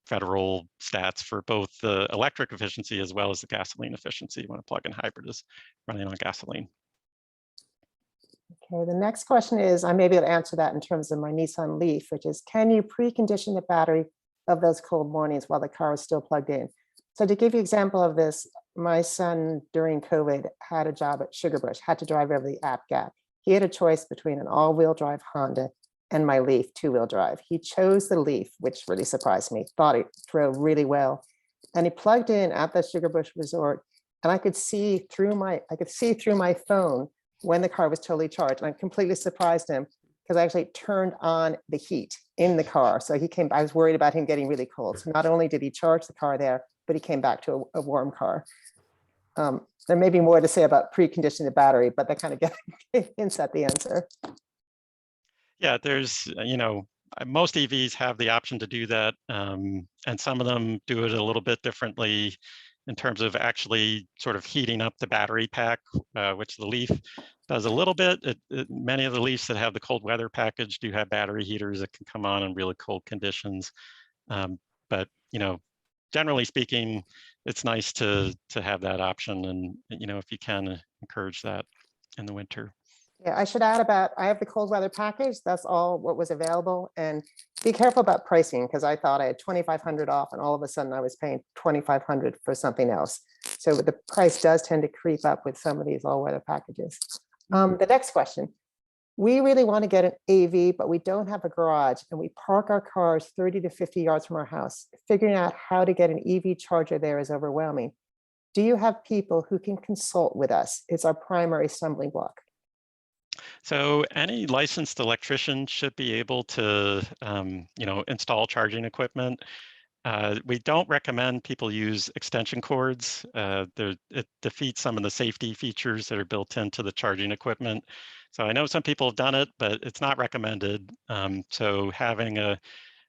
federal stats for both the electric efficiency as well as the gasoline efficiency when a plug-in hybrid is running on gasoline. Okay, the next question is, I may be able to answer that in terms of my Nissan Leaf, which is, can you precondition the battery of those cold mornings while the car is still plugged in? So to give you an example of this, my son during COVID had a job at Sugarbush, had to drive over the App Gap. He had a choice between an all-wheel drive Honda and my Leaf two-wheel drive. He chose the Leaf, which really surprised me, thought it drove really well. And he plugged in at the Sugarbush Resort, and I could see through my phone when the car was totally charged. And I completely surprised him because I actually turned on the heat in the car. So I was worried about him getting really cold. So not only did he charge the car there, but he came back to a warm car. There may be more to say about preconditioning the battery, but that kind of hints at the answer. Yeah, there's, most EVs have the option to do that. And some of them do it a little bit differently in terms of actually sort of heating up the battery pack, which the Leaf does a little bit. Many of the Leafs that have the cold weather package do have battery heaters that can come on in really cold conditions. But, generally speaking, it's nice to have that option. And, if you can, encourage that in the winter. Yeah, I should add I have the cold weather package. That's all what was available. And be careful about pricing because I thought I had 2,500 off and all of a sudden I was paying 2,500 for something else. So the price does tend to creep up with some of these all weather packages. The next question. We really want to get an AV, but we don't have a garage and we park our cars 30 to 50 yards from our house. Figuring out how to get an EV charger there is overwhelming. Do you have people who can consult with us? It's our primary stumbling block. So any licensed electrician should be able to, install charging equipment. We don't recommend people use extension cords. It defeats some of the safety features that are built into the charging equipment. So I know some people have done it, but it's not recommended. So having an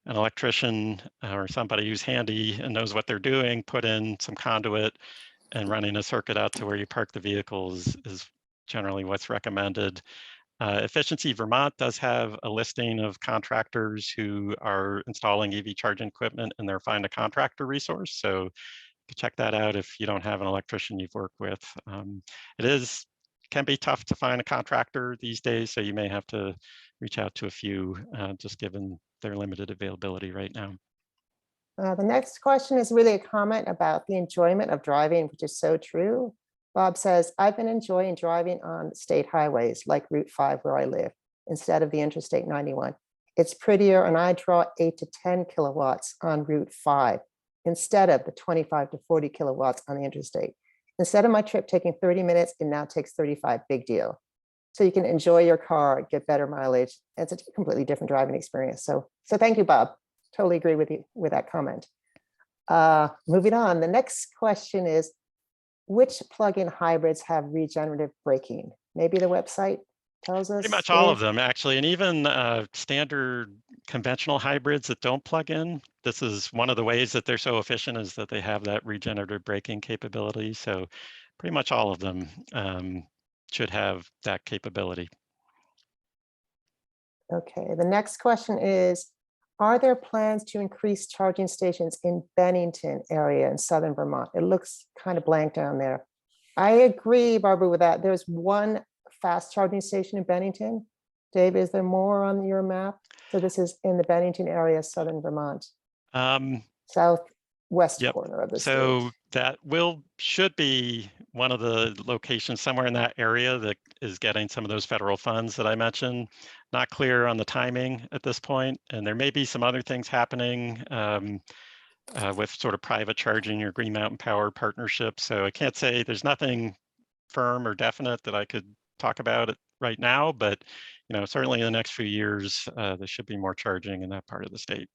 electrician or somebody who's handy and knows what they're doing, put in some conduit and running a circuit out to where you park the vehicles is generally what's recommended. Efficiency Vermont does have a listing of contractors who are installing EV charging equipment in their Find a Contractor resource. So you can check that out if you don't have an electrician you've worked with. It can be tough to find a contractor these days, so you may have to reach out to a few just given their limited availability right now. The next question is really a comment about the enjoyment of driving, which is so true. Bob says, I've been enjoying driving on state highways like Route 5 where I live instead of the Interstate 91. It's prettier and I draw 8 to 10 kilowatts on Route 5 instead of the 25 to 40 kilowatts on the interstate. Instead of my trip taking 30 minutes, it now takes 35, big deal. So you can enjoy your car, get better mileage. It's a completely different driving experience. So thank you, Bob. Totally agree with you with that comment. Moving on, the next question is, which plug-in hybrids have regenerative braking? Maybe the website tells us. Pretty much all of them, actually, and even standard conventional hybrids that don't plug in. This is one of the ways that they're so efficient is that they have that regenerative braking capability. So pretty much all of them should have that capability. Okay, the next question is, are there plans to increase charging stations in Bennington area in southern Vermont? It looks kind of blank down there. I agree, Barbara, with that. There's one fast charging station in Bennington. Dave, is there more on your map? So this is in the Bennington area, southern Vermont. South. west Yep. corner of the state. So that should be one of the locations somewhere in that area that is getting some of those federal funds that I mentioned. Not clear on the timing at this point, and there may be some other things happening with sort of private charging or Green Mountain Power partnerships. So I can't say, there's nothing firm or definite that I could talk about it right now, but certainly in the next few years, there should be more charging in that part of the state.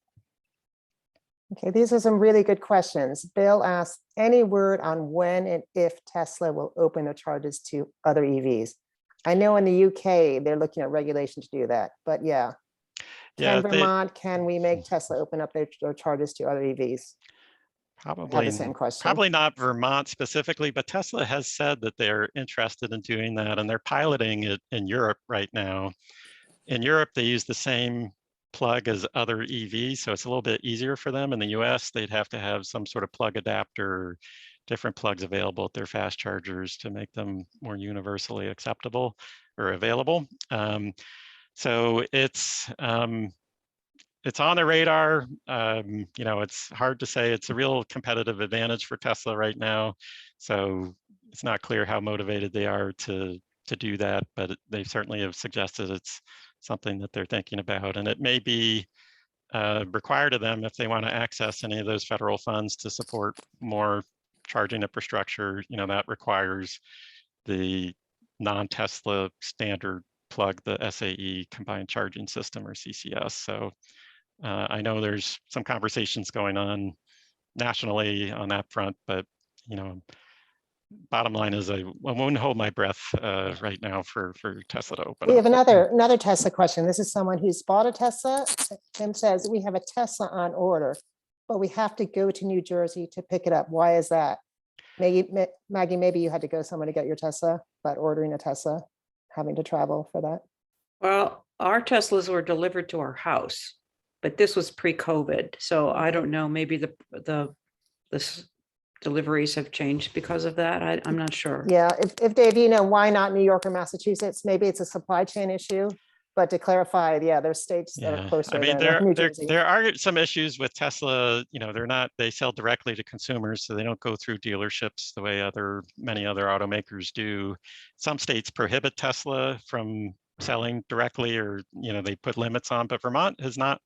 Okay, these are some really good questions. Bill asked, any word on when and if Tesla will open their charges to other EVs? I know in the UK, they're looking at regulation to do that, but yeah. Can Vermont, can we make Tesla open up their charges to other EVs? Probably the same question. Probably not Vermont specifically, but Tesla has said that they're interested in doing that, and they're piloting it in Europe right now. In Europe, they use the same plug as other EVs, so it's a little bit easier for them. In the US, they'd have to have some sort of plug adapter, different plugs available at their fast chargers to make them more universally acceptable or available. So it's on the radar. It's hard to say. It's a real competitive advantage for Tesla right now. So it's not clear how motivated they are to do that, but they certainly have suggested it's something that they're thinking about. And it may be required of them if they want to access any of those federal funds to support more charging infrastructure. That requires the non-Tesla standard plug, the SAE combined charging system, or CCS. So I know there's some conversations going on nationally on that front, but bottom line is I won't hold my breath right now for Tesla to open We have up. another Tesla question. This is someone who's bought a Tesla. Tim says, we have a Tesla on order, but we have to go to New Jersey to pick it up. Why is that? Maggie, maybe you had to go somewhere to get your Tesla, but ordering a Tesla, having to travel for that. Well, our Teslas were delivered to our house, but this was pre-COVID. So I don't know, maybe the deliveries have changed because of that. I'm not sure. Yeah, if Dave, why not New York or Massachusetts? Maybe it's a supply chain issue, but to clarify, yeah, there's states that are closer than New Jersey. There are some issues with Tesla. They sell directly to consumers, so they don't go through dealerships the way many other automakers do. Some states prohibit Tesla from selling directly, or they put limits on, but Vermont does not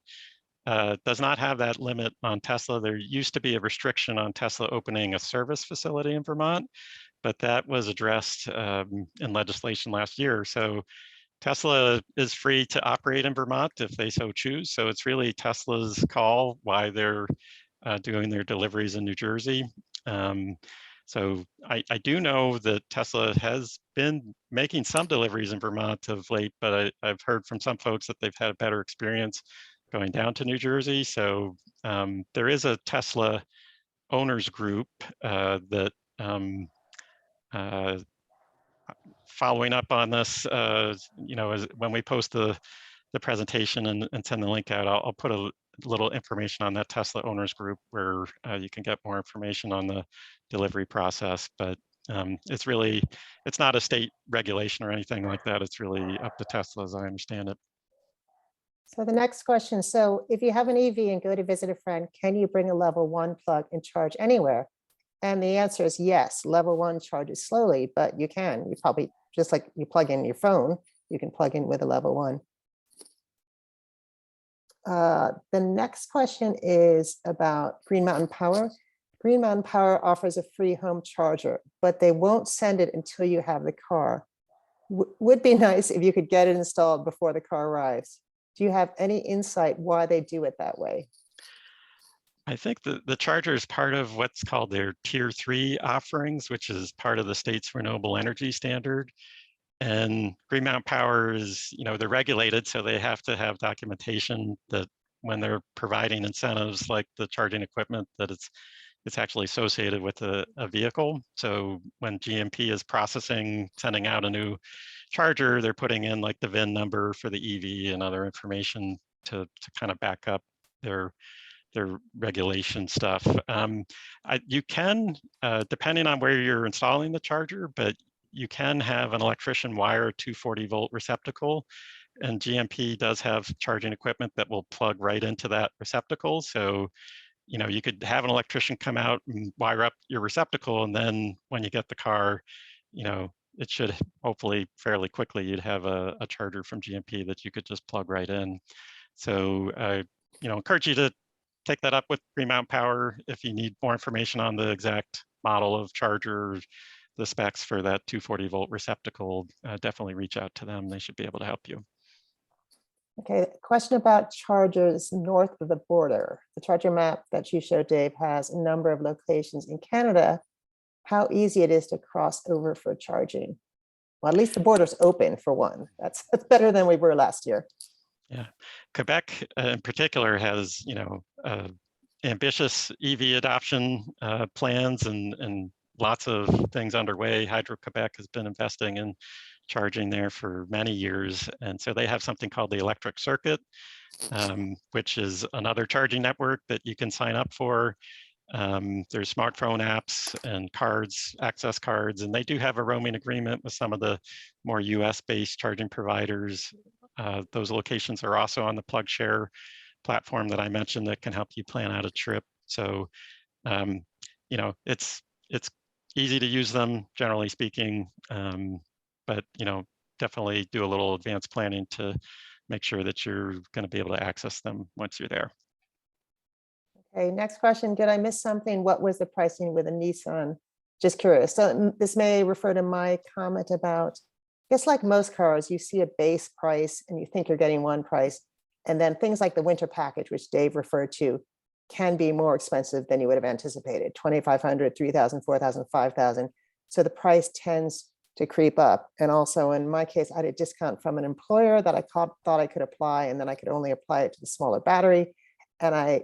have that limit on Tesla. There used to be a restriction on Tesla opening a service facility in Vermont, but that was addressed in legislation last year. So Tesla is free to operate in Vermont if they so choose. So it's really Tesla's call why they're doing their deliveries in New Jersey. So I do know that Tesla has been making some deliveries in Vermont of late, but I've heard from some folks that they've had a better experience going down to New Jersey. So there is a Tesla owners group that following up on this, when we post the presentation and send the link out, I'll put a little information on that Tesla owners group where you can get more information on the delivery process. But it's not a state regulation or anything like that. It's really up to Tesla, as I understand it. So the next question, so if you have an EV and go to visit a friend, can you bring a level 1 plug and charge anywhere? And the answer is yes. Level 1 charges slowly, but you can. You probably, just like you plug in your phone, you can plug in with a level 1. The next question is about Green Mountain Power. Green Mountain Power offers a free home charger, but they won't send it until you have the car. Would be nice if you could get it installed before the car arrives. Do you have any insight why they do it that way? I think the charger is part of what's called their Tier 3 offerings, which is part of the state's renewable energy standard. And Green Mountain Power is, they're regulated, so they have to have documentation that when they're providing incentives like the charging equipment, that it's actually associated with a vehicle. So when GMP is processing, sending out a new charger, they're putting in like the VIN number for the EV and other information to kind of back up their regulation stuff. You can, depending on where you're installing the charger, but you can have an electrician wire a 240 volt receptacle, and GMP does have charging equipment that will plug right into that receptacle. So you could have an electrician come out and wire up your receptacle, and then when you get the car, it should hopefully fairly quickly you'd have a charger from GMP that you could just plug right in. So encourage you to take that up with Green Mountain Power if you need more information on the exact model of charger, the specs for that 240-volt receptacle. Definitely reach out to them. They should be able to help you. Okay, question about chargers north of the border. The charger map that you showed, Dave, has a number of locations in Canada. How easy it is to cross over for charging? Well, at least the border's open for one. That's better than we were last year. Yeah, Quebec in particular has ambitious EV adoption plans and lots of things underway. Hydro-Quebec has been investing in charging there for many years. And so they have something called the Electric Circuit, which is another charging network that you can sign up for. There's smartphone apps and cards, access cards, and they do have a roaming agreement with some of the more US-based charging providers. Those locations are also on the PlugShare platform that I mentioned that can help you plan out a trip. So, it's easy to use them, generally speaking, but definitely do a little advanced planning to make sure that you're going to be able to access them once you're there. Okay, next question. Did I miss something? What was the pricing with a Nissan? Just curious. So this may refer to my comment about, I guess like most cars, you see a base price and you think you're getting one price. And then things like the winter package, which Dave referred to, can be more expensive than you would have anticipated, 2,500, 3,000, 4,000, 5,000. So the price tends to creep up. And also in my case, I had a discount from an employer that I thought I could apply, and then I could only apply it to the smaller battery. And I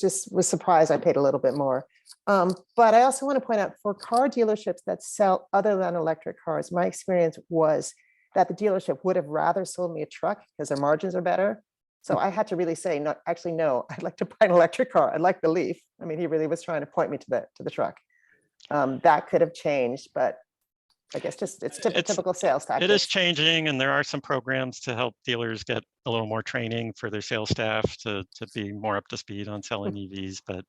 just was surprised I paid a little bit more. But I also want to point out, for car dealerships that sell other than electric cars, my experience was that the dealership would have rather sold me a truck because their margins are better. So I had to really say, no, actually, no, I'd like to buy an electric car. I'd like the Leaf. I mean, he really was trying to point me to the truck. That could have changed, but I guess it's typical sales tactics. It is changing, and there are some programs to help dealers get a little more training for their sales staff to be more up to speed on selling EVs. But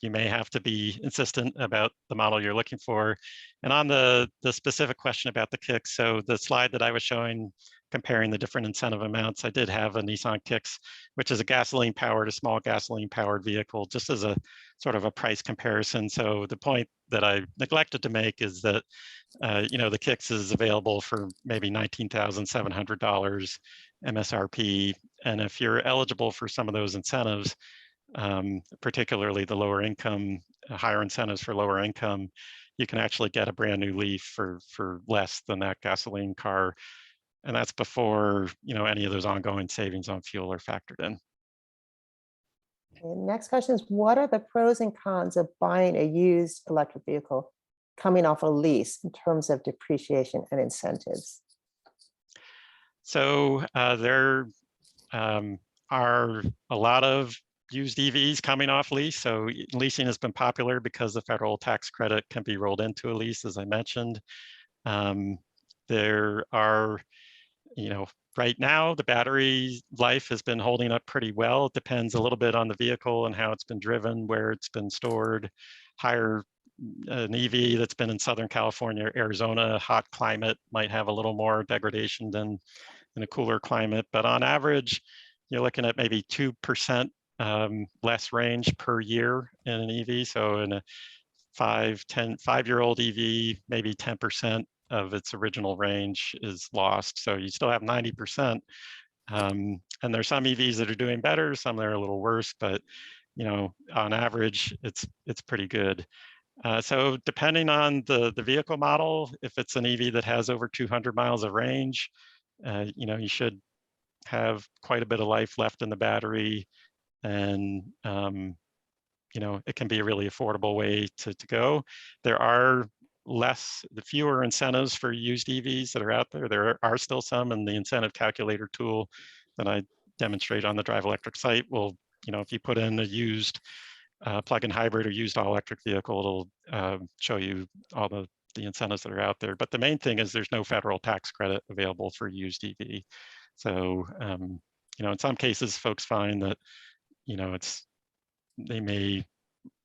you may have to be insistent about the model you're looking for. And on the specific question about the Kicks, so the slide that I was showing comparing the different incentive amounts, I did have a Nissan Kicks, which is a gasoline-powered, a small gasoline-powered vehicle, just as a sort of a price comparison. So the point that I neglected to make is that, the Kicks is available for maybe $19,700 MSRP. And if you're eligible for some of those incentives, particularly the lower income, higher incentives for lower income, you can actually get a brand new Leaf for less than that gasoline car. And that's before, any of those ongoing savings on fuel are factored in. Okay, next question is, what are the pros and cons of buying a used electric vehicle coming off a lease in terms of depreciation and incentives? So there are a lot of used EVs coming off lease. So leasing has been popular because the federal tax credit can be rolled into a lease, as I mentioned. There are, right now the battery life has been holding up pretty well. It depends a little bit on the vehicle and how it's been driven, where it's been stored. An EV that's been in Southern California or Arizona, hot climate, might have a little more degradation than in a cooler climate. But on average, you're looking at maybe 2% less range per year in an EV. So in a 5-year-old EV, maybe 10% of its original range is lost. So you still have 90%. And there's some EVs that are doing better, some that are a little worse, but on average, it's pretty good. So depending on the vehicle model, if it's an EV that has over 200 miles of range, you should have quite a bit of life left in the battery, and it can be a really affordable way to go. There are the fewer incentives for used EVs that are out there. There are still some, and the incentive calculator tool that I demonstrate on the Drive Electric site will, if you put in a used plug-in hybrid or used all-electric vehicle, it'll show you all the incentives that are out there. But the main thing is there's no federal tax credit available for used EV. So, in some cases, folks find that, it's they may,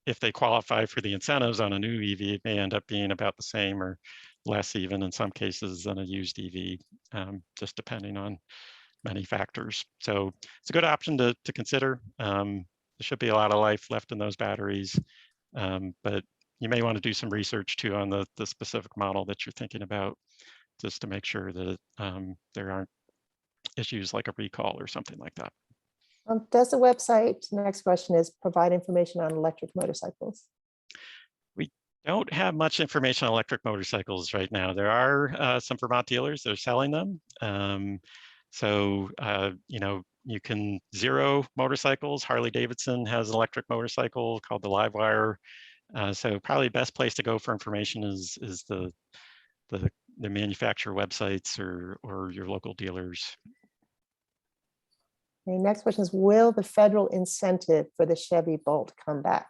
if they qualify for the incentives on a new EV, it may end up being about the same or less even in some cases than a used EV, just depending on many factors. So it's a good option to consider. There should be a lot of life left in those batteries, but you may want to do some research too on the specific model that you're thinking about, just to make sure that there aren't issues like a recall or something like that. Does the website, next question is, provide information on electric motorcycles? We don't have much information on electric motorcycles right now. There are some Vermont dealers that are selling them. You know, you can zero motorcycles. Harley Davidson has an electric motorcycle called the Livewire. So probably best place to go for information is the manufacturer websites or your local dealers. Okay, next question is, will the federal incentive for the Chevy Bolt come back?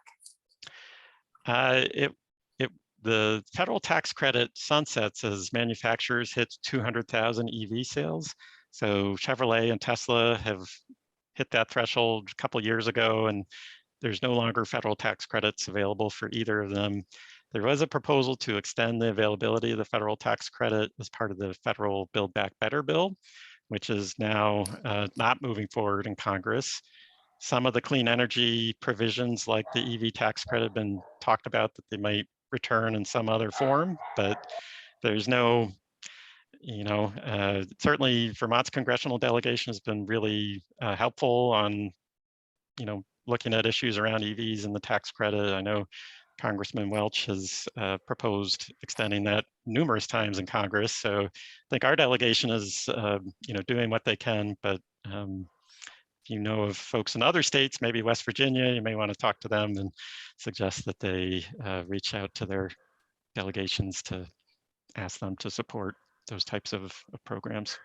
The federal tax credit sunsets as manufacturers hit 200,000 EV sales. So Chevrolet and Tesla have hit that threshold a couple of years ago, and there's no longer federal tax credits available for either of them. There was a proposal to extend the availability of the federal tax credit as part of the federal Build Back Better bill, which is now not moving forward in Congress. Some of the clean energy provisions like the EV tax credit have been talked about that they might return in some other form, but there's no, you know, certainly Vermont's congressional delegation has been really helpful on, you know, looking at issues around EVs and the tax credit. I know Congressman Welch has proposed extending that numerous times in Congress. So I think our delegation is, you know, doing what they can, but if you know of folks in other states, maybe West Virginia, you may want to talk to them and suggest that they reach out to their delegations to ask them to support those types of programs.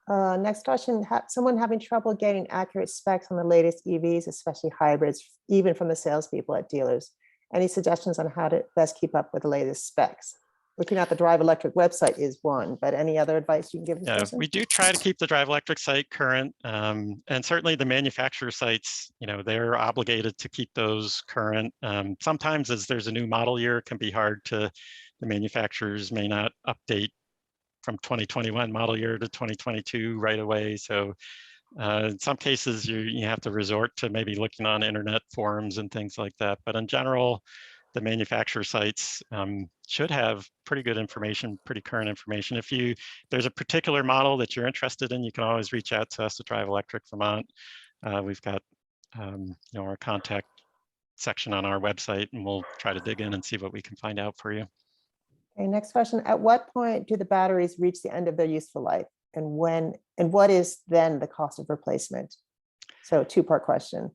Next question, someone having trouble getting accurate specs on the latest EVs, especially hybrids, even from the salespeople at dealers. Any suggestions on how to best keep up with the latest specs? Looking at the Drive Electric website is one, but any other advice you can give this person? We do try to keep the Drive Electric site current, and certainly the manufacturer sites, you know, they're obligated to keep those current. Sometimes as there's a new model year, it can be hard the manufacturers may not update from 2021 model year to 2022 right away. So in some cases you have to resort to maybe looking on internet forums and things like that. But in general, the manufacturer sites should have pretty good information, pretty current information. If there's a particular model that you're interested in, you can always reach out to us at Drive Electric Vermont. We've got you know, our contact section on our website, and we'll try to dig in and see what we can find out for you. Okay, next question. At what point do the batteries reach the end of their useful life? And what is then the cost of replacement? So two-part question.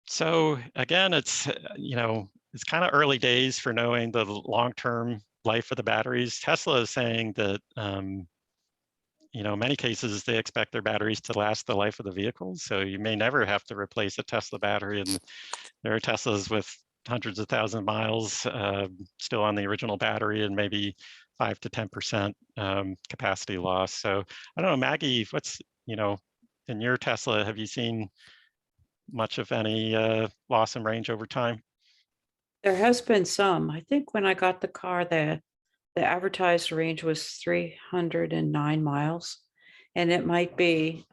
So again, it's, you know, it's kind of early days for knowing the long-term life of the batteries. Tesla is saying that, you know, in many cases, they expect their batteries to last the life of the vehicles. So you may never have to replace a Tesla battery. And there are Teslas with hundreds of thousands of miles still on the original battery and maybe 5 to 10% capacity loss. So I don't know, Maggie, what's, you know, in your Tesla, have you seen much of any loss in range over time? There has been some. I think when I got the car, the advertised range was 309 miles, and it might be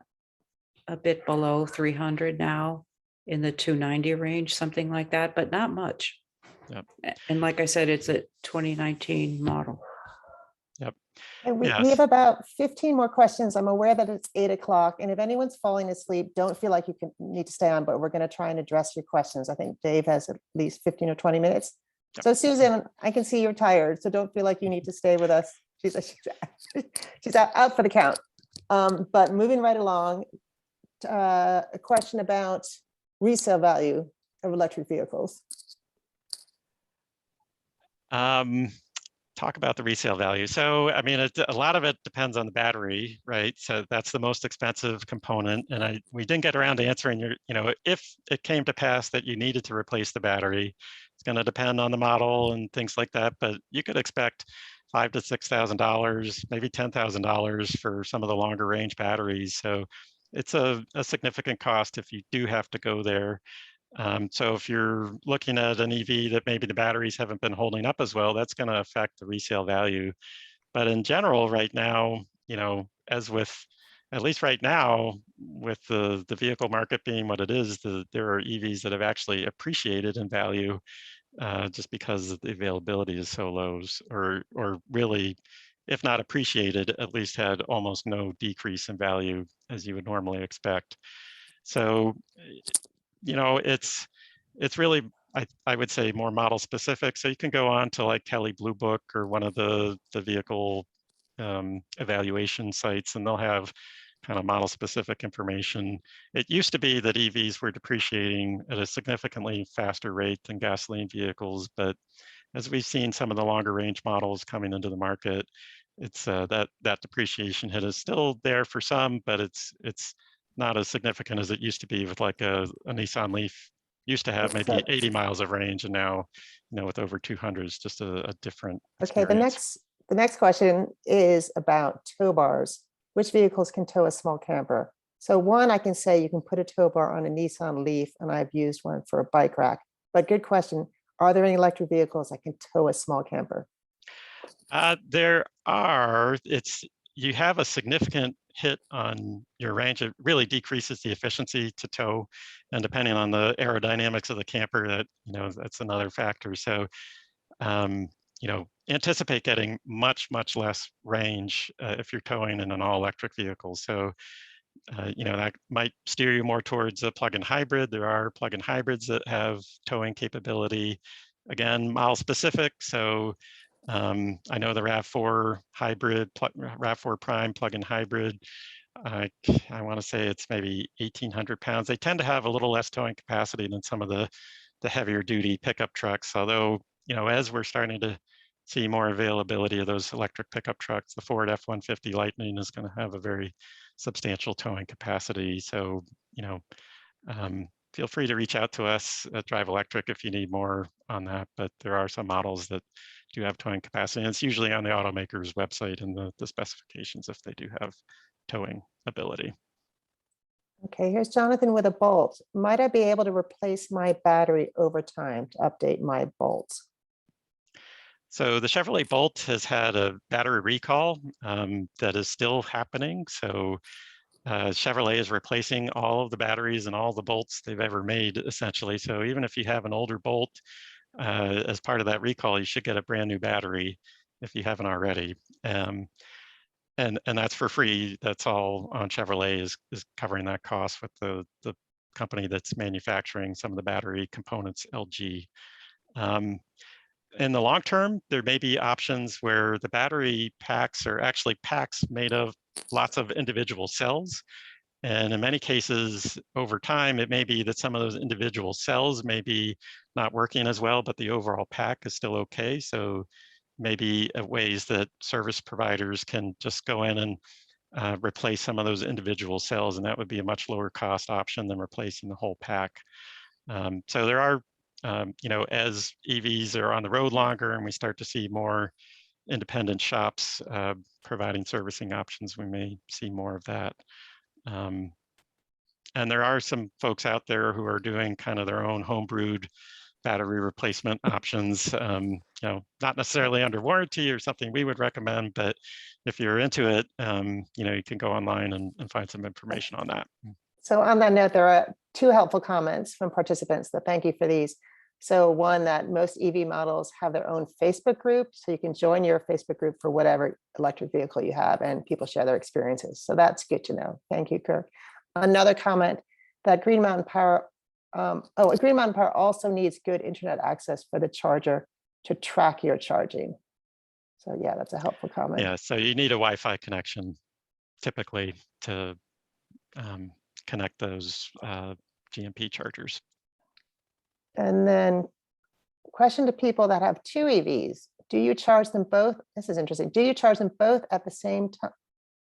a bit below 300 now, in the 290 range, something like that, but not much. Yep. And like I said, it's a 2019 model. Yep. And we Yes. have about 15 more questions. I'm aware that it's 8 o'clock, and if anyone's falling asleep, don't feel like you need to stay on, but we're going to try and address your questions. I think Dave has at least 15 or 20 minutes. Yep. So Susan, I can see you're tired, so don't feel like you need to stay with us. She's out for the count. But moving right along, a question about resale value of electric vehicles. Talk about the resale value. So, I mean, a lot of it depends on the battery, right? So that's the most expensive component. And we didn't get around to answering your, you know, if it came to pass that you needed to replace the battery, it's going to depend on the model and things like that. But you could expect $5,000 to $6,000, maybe $10,000 for some of the longer range batteries. So it's a significant cost if you do have to go there. So if you're looking at an EV that maybe the batteries haven't been holding up as well, that's going to affect the resale value. But in general, right now, as with, at least right now, with the vehicle market being what it is, there are EVs that have actually appreciated in value just because the availability is so low, or really, if not appreciated, at least had almost no decrease in value as you would normally expect. So, it's really, I would say, more model specific. So you can go on to like Kelley Blue Book or one of the vehicle evaluation sites, and they'll have kind of model specific information. It used to be that EVs were depreciating at a significantly faster rate than gasoline vehicles, but as we've seen some of the longer range models coming into the market, it's that depreciation hit is still there for some, but it's not as significant as it used to be with like a Nissan Leaf used to have maybe 80 miles of range, and now, with over 200 is just a different Okay, the experience. next question is about tow bars. Which vehicles can tow a small camper? So one, I can say you can put a tow bar on a Nissan Leaf, and I've used one for a bike rack. But good question, are there any electric vehicles that can tow a small camper? There are. You have a significant hit on your range. It really decreases the efficiency to tow, and depending on the aerodynamics of the camper, that's another factor. So, anticipate getting much less range if you're towing in an all-electric vehicle. So, that might steer you more towards a plug-in hybrid. There are plug-in hybrids that have towing capability. Again, mile specific. So I know the RAV4 hybrid, RAV4 Prime plug-in hybrid, I want to say it's maybe 1,800 pounds. They tend to have a little less towing capacity than some of the heavier duty pickup trucks. Although, as we're starting to see more availability of those electric pickup trucks, the Ford F-150 Lightning is going to have a very substantial towing capacity. So, feel free to reach out to us at Drive Electric if you need more on that. But there are some models that do have towing capacity, and it's usually on the automaker's website and the specifications if they do have towing ability. Okay, here's Jonathan with a Bolt. Might I be able to replace my battery over time to update my Bolt? So the Chevrolet Bolt has had a battery recall that is still happening. So Chevrolet is replacing all of the batteries and all the Bolts they've ever made, essentially. So even if you have an older Bolt, as part of that recall, you should get a brand new battery if you haven't already. And that's for free. That's all on Chevrolet is covering that cost with the company that's manufacturing some of the battery components, LG. In the long term, there may be options where the battery packs are actually packs made of lots of individual cells. And in many cases, over time, it may be that some of those individual cells may be not working as well, but the overall pack is still okay. So maybe ways that service providers can just go in and replace some of those individual cells, and that would be a much lower cost option than replacing the whole pack. So there are, as EVs are on the road longer and we start to see more independent shops providing servicing options, we may see more of that. And there are some folks out there who are doing kind of their own homebrewed battery replacement options, not necessarily under warranty or something we would recommend, but if you're into it, you can go online and find some information on that. So on that note, there are two helpful comments from participants, so thank you for these. So one, that most EV models have their own Facebook group, so you can join your Facebook group for whatever electric vehicle you have, and people share their experiences. So that's good to know. Thank you, Kirk. Another comment that Green Mountain Power, Green Mountain Power also needs good internet access for the charger to track your charging. So yeah, that's a helpful comment. Yeah, so you need a Wi-Fi connection typically to connect those GMP chargers. And then question to people that have two EVs. Do you charge them both? This is interesting. Do you charge them both at the same time?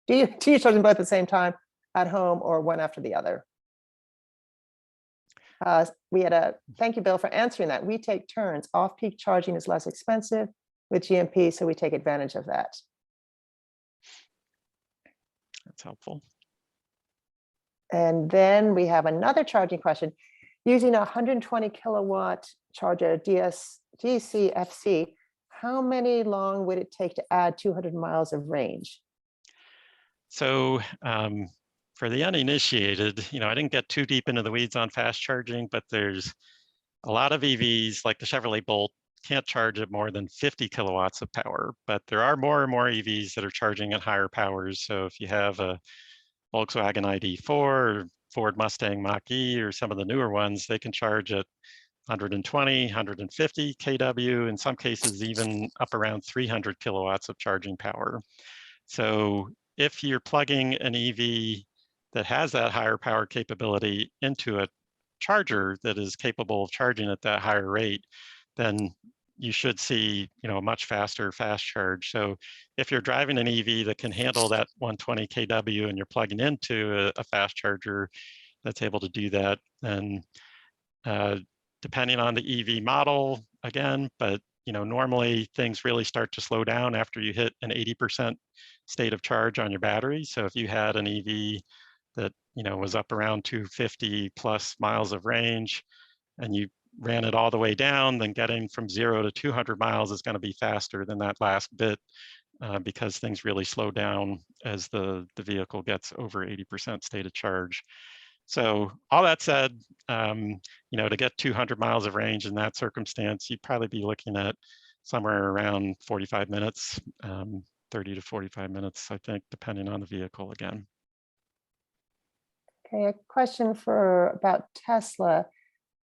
Do you charge them both at the same time at home, or one after the other? Thank you, Bill, for answering that. We take turns. Off-peak charging is less expensive with GMP, so we take advantage of that. That's helpful. And then we have another charging question. Using a 120 kilowatt charger DCFC, how many long would it take to add 200 miles of range? So for the uninitiated, I didn't get too deep into the weeds on fast charging, but there's a lot of EVs like the Chevrolet Bolt can't charge at more than 50 kilowatts of power, but there are more and more EVs that are charging at higher powers. So if you have a Volkswagen ID4 or Ford Mustang Mach-E or some of the newer ones, they can charge at 120, 150 kW, in some cases even up around 300 kilowatts of charging power. So if you're plugging an EV that has that higher power capability into a charger that is capable of charging at that higher rate, then you should see, a much faster fast charge. So if you're driving an EV that can handle that 120 kW and you're plugging into a fast charger that's able to do that, then depending on the EV model again, but normally things really start to slow down after you hit an 80% state of charge on your battery. So if you had an EV that was up around 250 plus miles of range and you ran it all the way down, then getting from 0 to 200 miles is going to be faster than that last bit because things really slow down as the vehicle gets over 80% state of charge. So all that said, to get 200 miles of range in that circumstance, you'd probably be looking at somewhere around 45 minutes, 30 to 45 minutes, I think, depending on the vehicle again. Okay, a question about Tesla.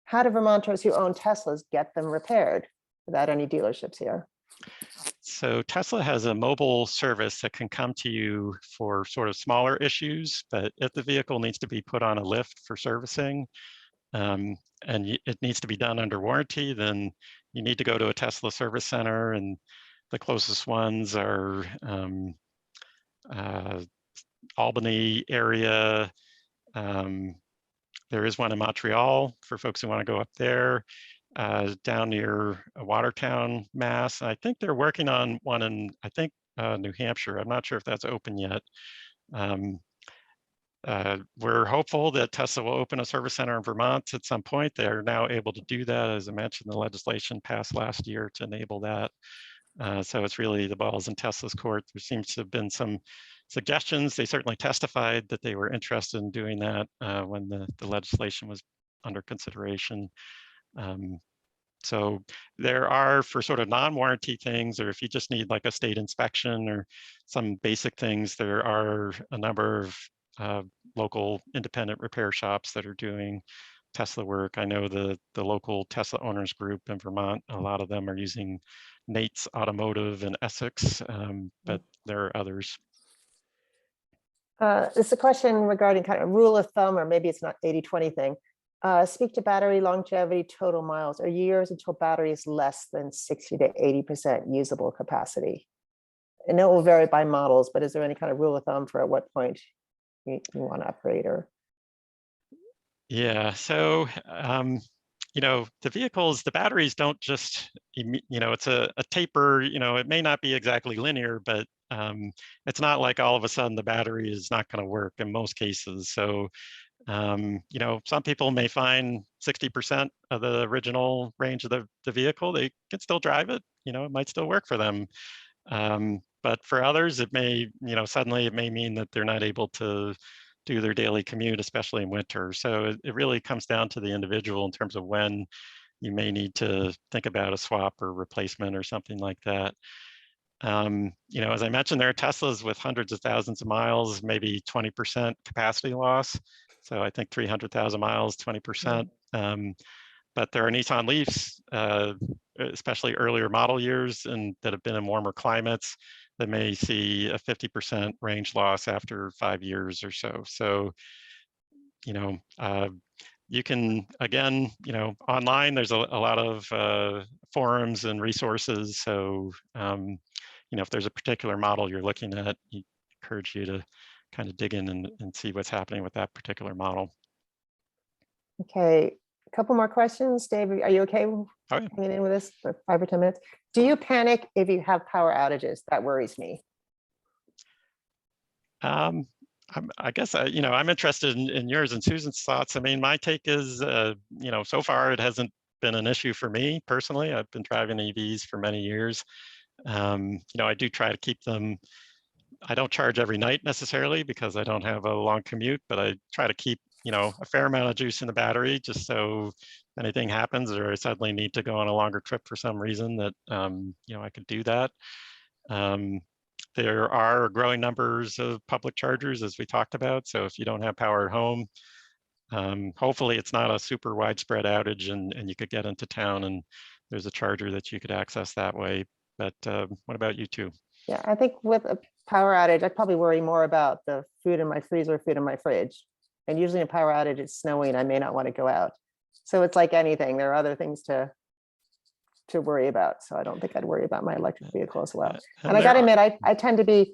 How do Vermonters who own Teslas get them repaired without any dealerships here? So Tesla has a mobile service that can come to you for sort of smaller issues, but if the vehicle needs to be put on a lift for servicing, and it needs to be done under warranty, then you need to go to a Tesla service center, and the closest ones are Albany area. There is one in Montreal for folks who want to go up there. Down near Watertown, Mass. I think they're working on one in, New Hampshire. I'm not sure if that's open yet. We're hopeful that Tesla will open a service center in Vermont at some point. They're now able to do that. As I mentioned, the legislation passed last year to enable that. So it's really the ball's in Tesla's court. There seems to have been some suggestions. They certainly testified that they were interested in doing that when the legislation was under consideration. So there are, for sort of non-warranty things, or if you just need like a state inspection or some basic things, there are a number of local independent repair shops that are doing Tesla work. I know the local Tesla owners group in Vermont, a lot of them are using Nate's Automotive in Essex, but there are others. This is a question regarding kind of rule of thumb, or maybe it's not 80-20 thing. Speak to battery longevity, total miles, or years until battery is less than 60 to 80% usable capacity. And it will vary by models, but is there any kind of rule of thumb for at what point you want to upgrade? Or yeah, so the vehicles, the batteries don't just, it's a taper, it may not be exactly linear, but it's not like all of a sudden the battery is not going to work in most cases. So some people may find 60% of the original range of the vehicle, they can still drive it, it might still work for them. But for others, it may, suddenly it may mean that they're not able to do their daily commute, especially in winter. So it really comes down to the individual in terms of when you may need to think about a swap or replacement or something like that. As I mentioned, there are Teslas with hundreds of thousands of miles, maybe 20% capacity loss. So I think 300,000 miles, 20%. But there are Nissan Leafs, especially earlier model years and that have been in warmer climates, that may see a 50% range loss after 5 years or so. So, you can, again, online, there's a lot of forums and resources. So, if there's a particular model you're looking at, I encourage you to kind of dig in and see what's happening with that particular model. okay, a couple more questions. Dave, are you okay hanging in with us for 5 or 10 minutes? Do you panic if you have power outages? That worries me. I guess I'm interested in yours and Susan's thoughts. I mean, my take is, so far it hasn't been an issue for me personally. I've been driving EVs for many years. I do try to keep them. I don't charge every night necessarily because I don't have a long commute, but I try to keep, a fair amount of juice in the battery just so if anything happens or I suddenly need to go on a longer trip for some reason that, I could do that. Um, there are growing numbers of public chargers, as we talked about. So if you don't have power at home, hopefully it's not a super widespread outage and you could get into town and there's a charger that you could access that way. But what about you two? Yeah, I think with a power outage, I'd probably worry more about the food in my freezer, food in my fridge. And usually in power outage, it's snowing, I may not want to go out. So it's like anything, there are other things to worry about. So I don't think I'd worry about my electric vehicle as well. And I gotta admit, I tend to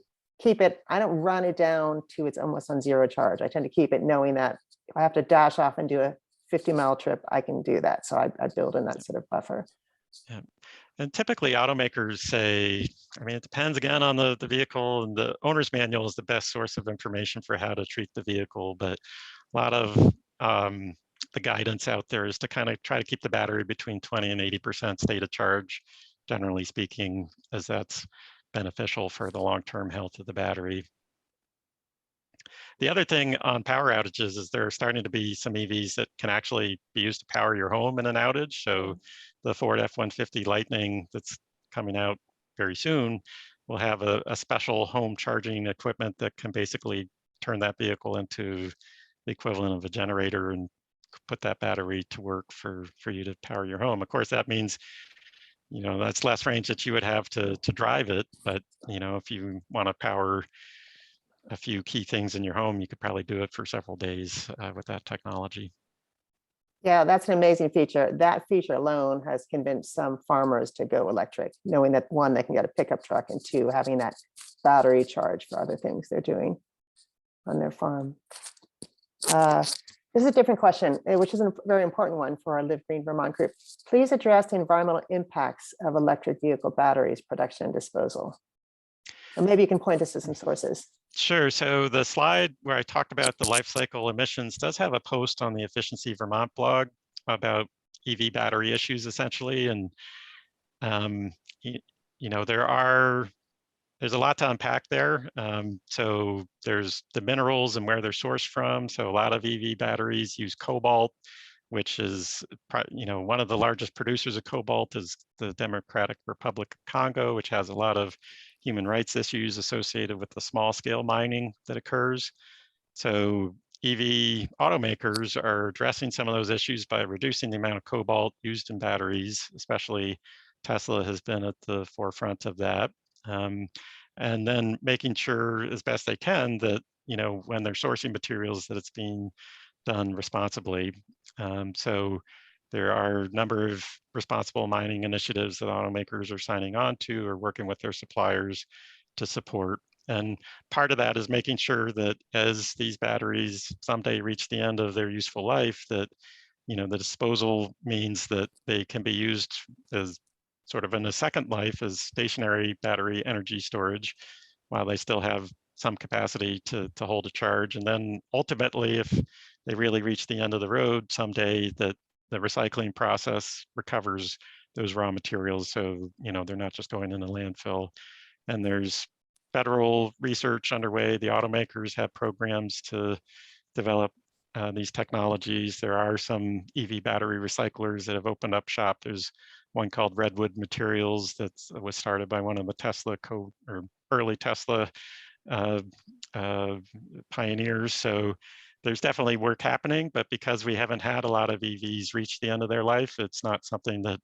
keep it, I don't run it down to it's almost on zero charge. I tend to keep it knowing that if I have to dash off and do a 50-mile trip, I can do that. So I build in that sort of buffer. Yeah. And typically automakers say, I mean, it depends again on the vehicle, and the owner's manual is the best source of information for how to treat the vehicle. But a lot of the guidance out there is to kind of try to keep the battery between 20 and 80% state of charge, generally speaking, as that's beneficial for the long-term health of the battery. The other thing on power outages is there are starting to be some EVs that can actually be used to power your home in an outage. So the Ford F-150 Lightning that's coming out very soon will have a special home charging equipment that can basically turn that vehicle into the equivalent of a generator and put that battery to work for you to power your home. Of course, that means, that's less range that you would have to drive it. But, if you want to power a few key things in your home, you could probably do it for several days with that technology. Yeah, that's an amazing feature. That feature alone has convinced some farmers to go electric, knowing that one, they can get a pickup truck, and two, having that battery charge for other things they're doing on their farm. This is a different question, which is a very important one for our Live Green Vermont group. Please address the environmental impacts of electric vehicle batteries production and disposal. And maybe you can point us to some sources. Sure. So the slide where I talked about the life cycle emissions does have a post on the Efficiency Vermont blog about EV battery issues, essentially. And, there's a lot to unpack there. So there's the minerals and where they're sourced from. So a lot of EV batteries use cobalt, which is, one of the largest producers of cobalt is the Democratic Republic of Congo, which has a lot of human rights issues associated with the small scale mining that occurs. So EV automakers are addressing some of those issues by reducing the amount of cobalt used in batteries, especially Tesla has been at the forefront of that. And then making sure as best they can that, when they're sourcing materials, that it's being done responsibly. So there are a number of responsible mining initiatives that automakers are signing on to or working with their suppliers to support. And part of that is making sure that as these batteries someday reach the end of their useful life, that the disposal means that they can be used as sort of in a second life as stationary battery energy storage while they still have some capacity to hold a charge. And then ultimately, if they really reach the end of the road someday, that the recycling process recovers those raw materials. So, they're not just going in a landfill. And there's federal research underway. The automakers have programs to develop these technologies. There are some EV battery recyclers that have opened up shop. There's one called Redwood Materials that was started by one of the early Tesla pioneers. So there's definitely work happening, but because we haven't had a lot of EVs reach the end of their life, it's not something that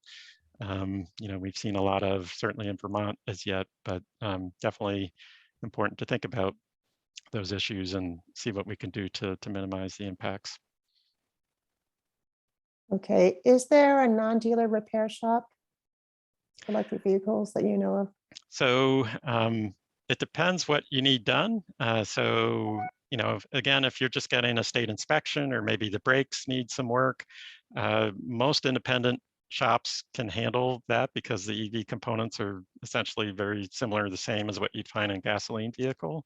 we've seen a lot of, certainly in Vermont as yet, but definitely important to think about those issues and see what we can do to minimize the impacts. Okay, is there a non-dealer repair shop for electric vehicles that you know of? So it depends what you need done. Again, if you're just getting a state inspection or maybe the brakes need some work, most independent shops can handle that because the EV components are essentially very similar, the same as what you'd find in a gasoline vehicle.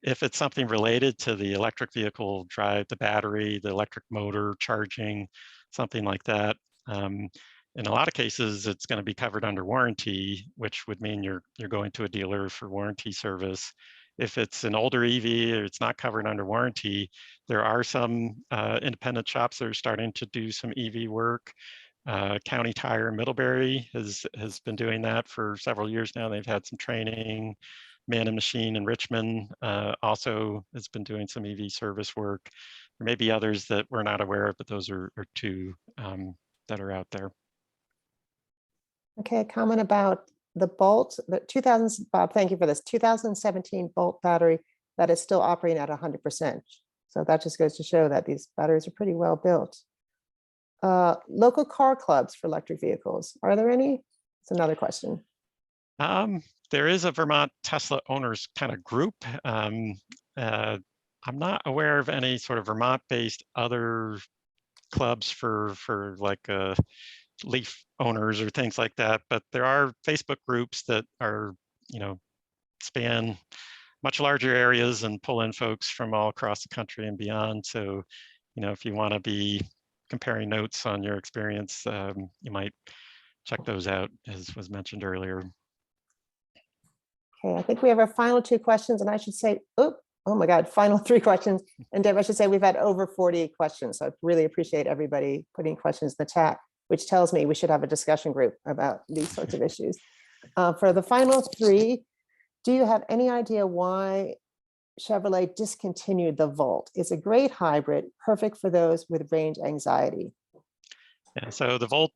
if it's something related to the electric vehicle drive, the battery, the electric motor charging, something like that, in a lot of cases, it's going to be covered under warranty, which would mean you're going to a dealer for warranty service. If it's an older EV or it's not covered under warranty, there are some independent shops that are starting to do some EV work. County Tire in Middlebury has been doing that for several years now. They've had some training. Man and Machine in Richmond also has been doing some EV service work. There may be others that we're not aware of, but those are two that are out there. Okay, a comment about the Bolt, the 2000, Bob, thank you for this, 2017 Bolt battery that is still operating at 100%. So that just goes to show that these batteries are pretty well built. Local car clubs for electric vehicles, are there any? It's another question. There is a Vermont Tesla owners kind of group. I'm not aware of any sort of Vermont-based other clubs for like Leaf owners or things like that, but there are Facebook groups that are, span much larger areas and pull in folks from all across the country and beyond. So, if you want to be comparing notes on your experience, you might check those out, as was mentioned earlier. Okay, I think we have our final two questions, and I should say, oh my God, final three questions. And Deb, I should say we've had over 40 questions. So I really appreciate everybody putting questions in the chat, which tells me we should have a discussion group about these sorts of issues. For the final three, do you have any idea why Chevrolet discontinued the Volt? It's a great hybrid, perfect for those with range anxiety. Yeah, so the Volt,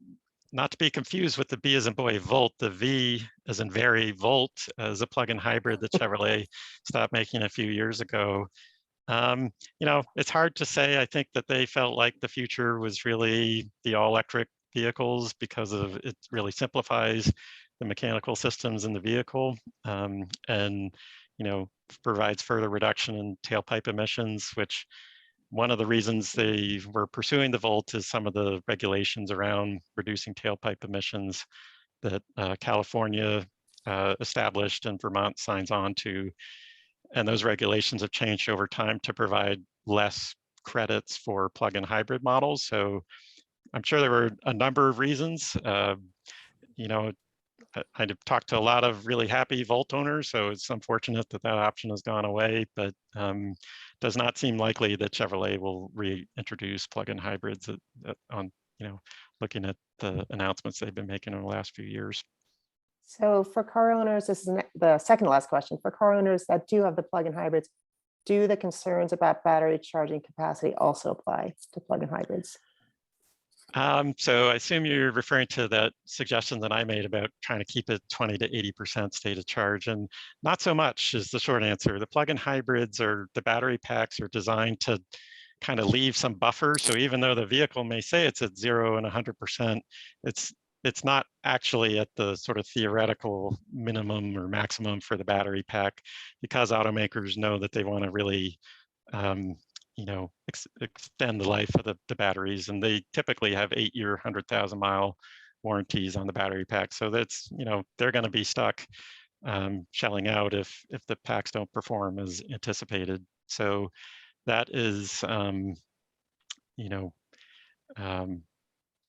not to be confused with the B as in boy Volt, the V as in very Volt is a plug-in hybrid that Chevrolet stopped making a few years ago. It's hard to say. I think that they felt like the future was really the all-electric vehicles because of it really simplifies the mechanical systems in the vehicle and provides further reduction in tailpipe emissions, which one of the reasons they were pursuing the Volt is some of the regulations around reducing tailpipe emissions that California established and Vermont signs on to. And those regulations have changed over time to provide less credits for plug-in hybrid models. So I'm sure there were a number of reasons. I've talked to a lot of really happy Volt owners, so it's unfortunate that that option has gone away, but does not seem likely that Chevrolet will reintroduce plug-in hybrids on, looking at the announcements they've been making over the last few years. So for car owners, this is the second to last question. For car owners that do have the plug-in hybrids, do the concerns about battery charging capacity also apply to plug-in hybrids? So I assume you're referring to that suggestion that I made about trying to keep it 20 to 80% state of charge, and not so much is the short answer. The plug-in hybrids or the battery packs are designed to kind of leave some buffer. So even though the vehicle may say it's at 0 and 100%, it's not actually at the sort of theoretical minimum or maximum for the battery pack, because automakers know that they want to really extend the life of the batteries, and they typically have 8-year, 100,000-mile warranties on the battery pack. So that's, they're going to be stuck shelling out if the packs don't perform as anticipated. So that is,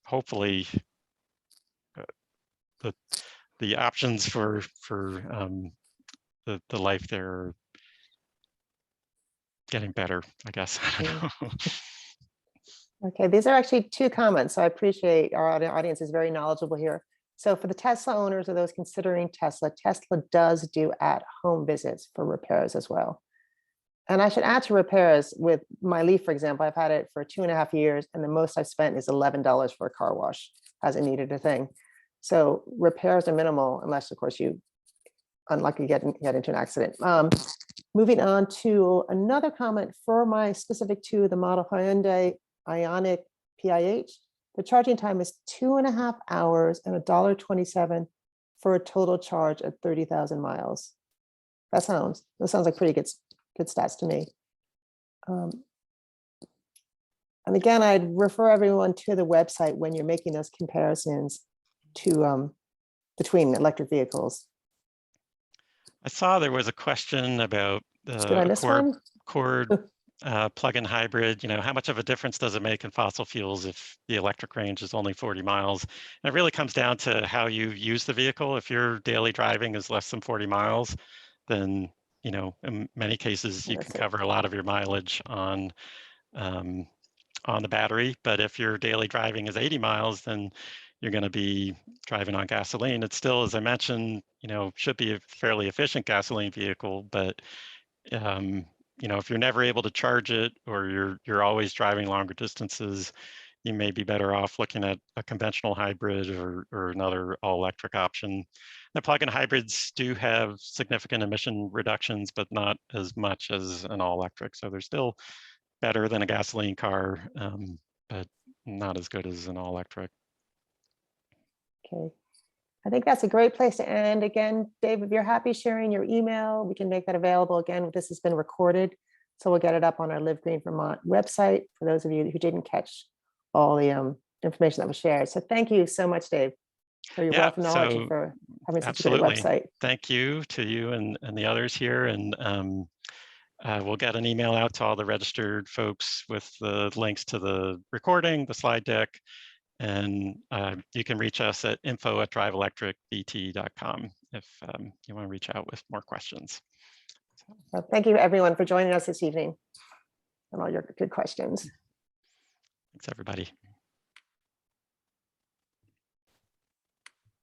hopefully the options for the life there are getting better, I guess. I don't know. Okay, these are actually two comments. So I appreciate our audience is very knowledgeable here. So for the Tesla owners or those considering Tesla, Tesla does do at-home visits for repairs as well. And I should add to repairs with my Leaf, for example, I've had it for 2.5 years, and the most I've spent is $11 for a car wash. Hasn't needed a thing. So repairs are minimal, unless of course you unlucky get into an accident. Moving on to another comment for my specific to the model Hyundai Ioniq PIH, the charging time is 2.5 hours and $1.27 for a total charge at 30,000 miles. That sounds like pretty good stats to me. And again, I'd refer everyone to the website when you're making those comparisons to between electric vehicles. I saw there was a question about Did I a miss one? core plug-in hybrid, how much of a difference does it make in fossil fuels if the electric range is only 40 miles? And it really comes down to how you use the vehicle. If your daily driving is less than 40 miles, then, in many cases, you can That's it. cover a lot of your mileage on the battery. But if your daily driving is 80 miles, then you're going to be driving on gasoline. It's still, as I mentioned, should be a fairly efficient gasoline vehicle, but if you're never able to charge it, or you're always driving longer distances, you may be better off looking at a conventional hybrid or another all-electric option. The plug-in hybrids do have significant emission reductions, but not as much as an all-electric. So they're still better than a gasoline car, but not as good as an all-electric. Okay. I think that's a great place to end. Again, Dave, if you're happy sharing your email, we can make that available. Again, this has been recorded, so we'll get it up on our Live Green Vermont website for those of you who didn't catch all the information that was shared. So thank you so much, Dave, for your wealth of knowledge and for having such a great website. Thank you to you and the others here. And we'll get an email out to all the registered folks with the links to the recording, the slide deck, and you can reach us at info@driveelectricvt.com if you want to reach out with more questions. Well, thank you, everyone, for joining us this evening and all your good questions. Thanks, everybody.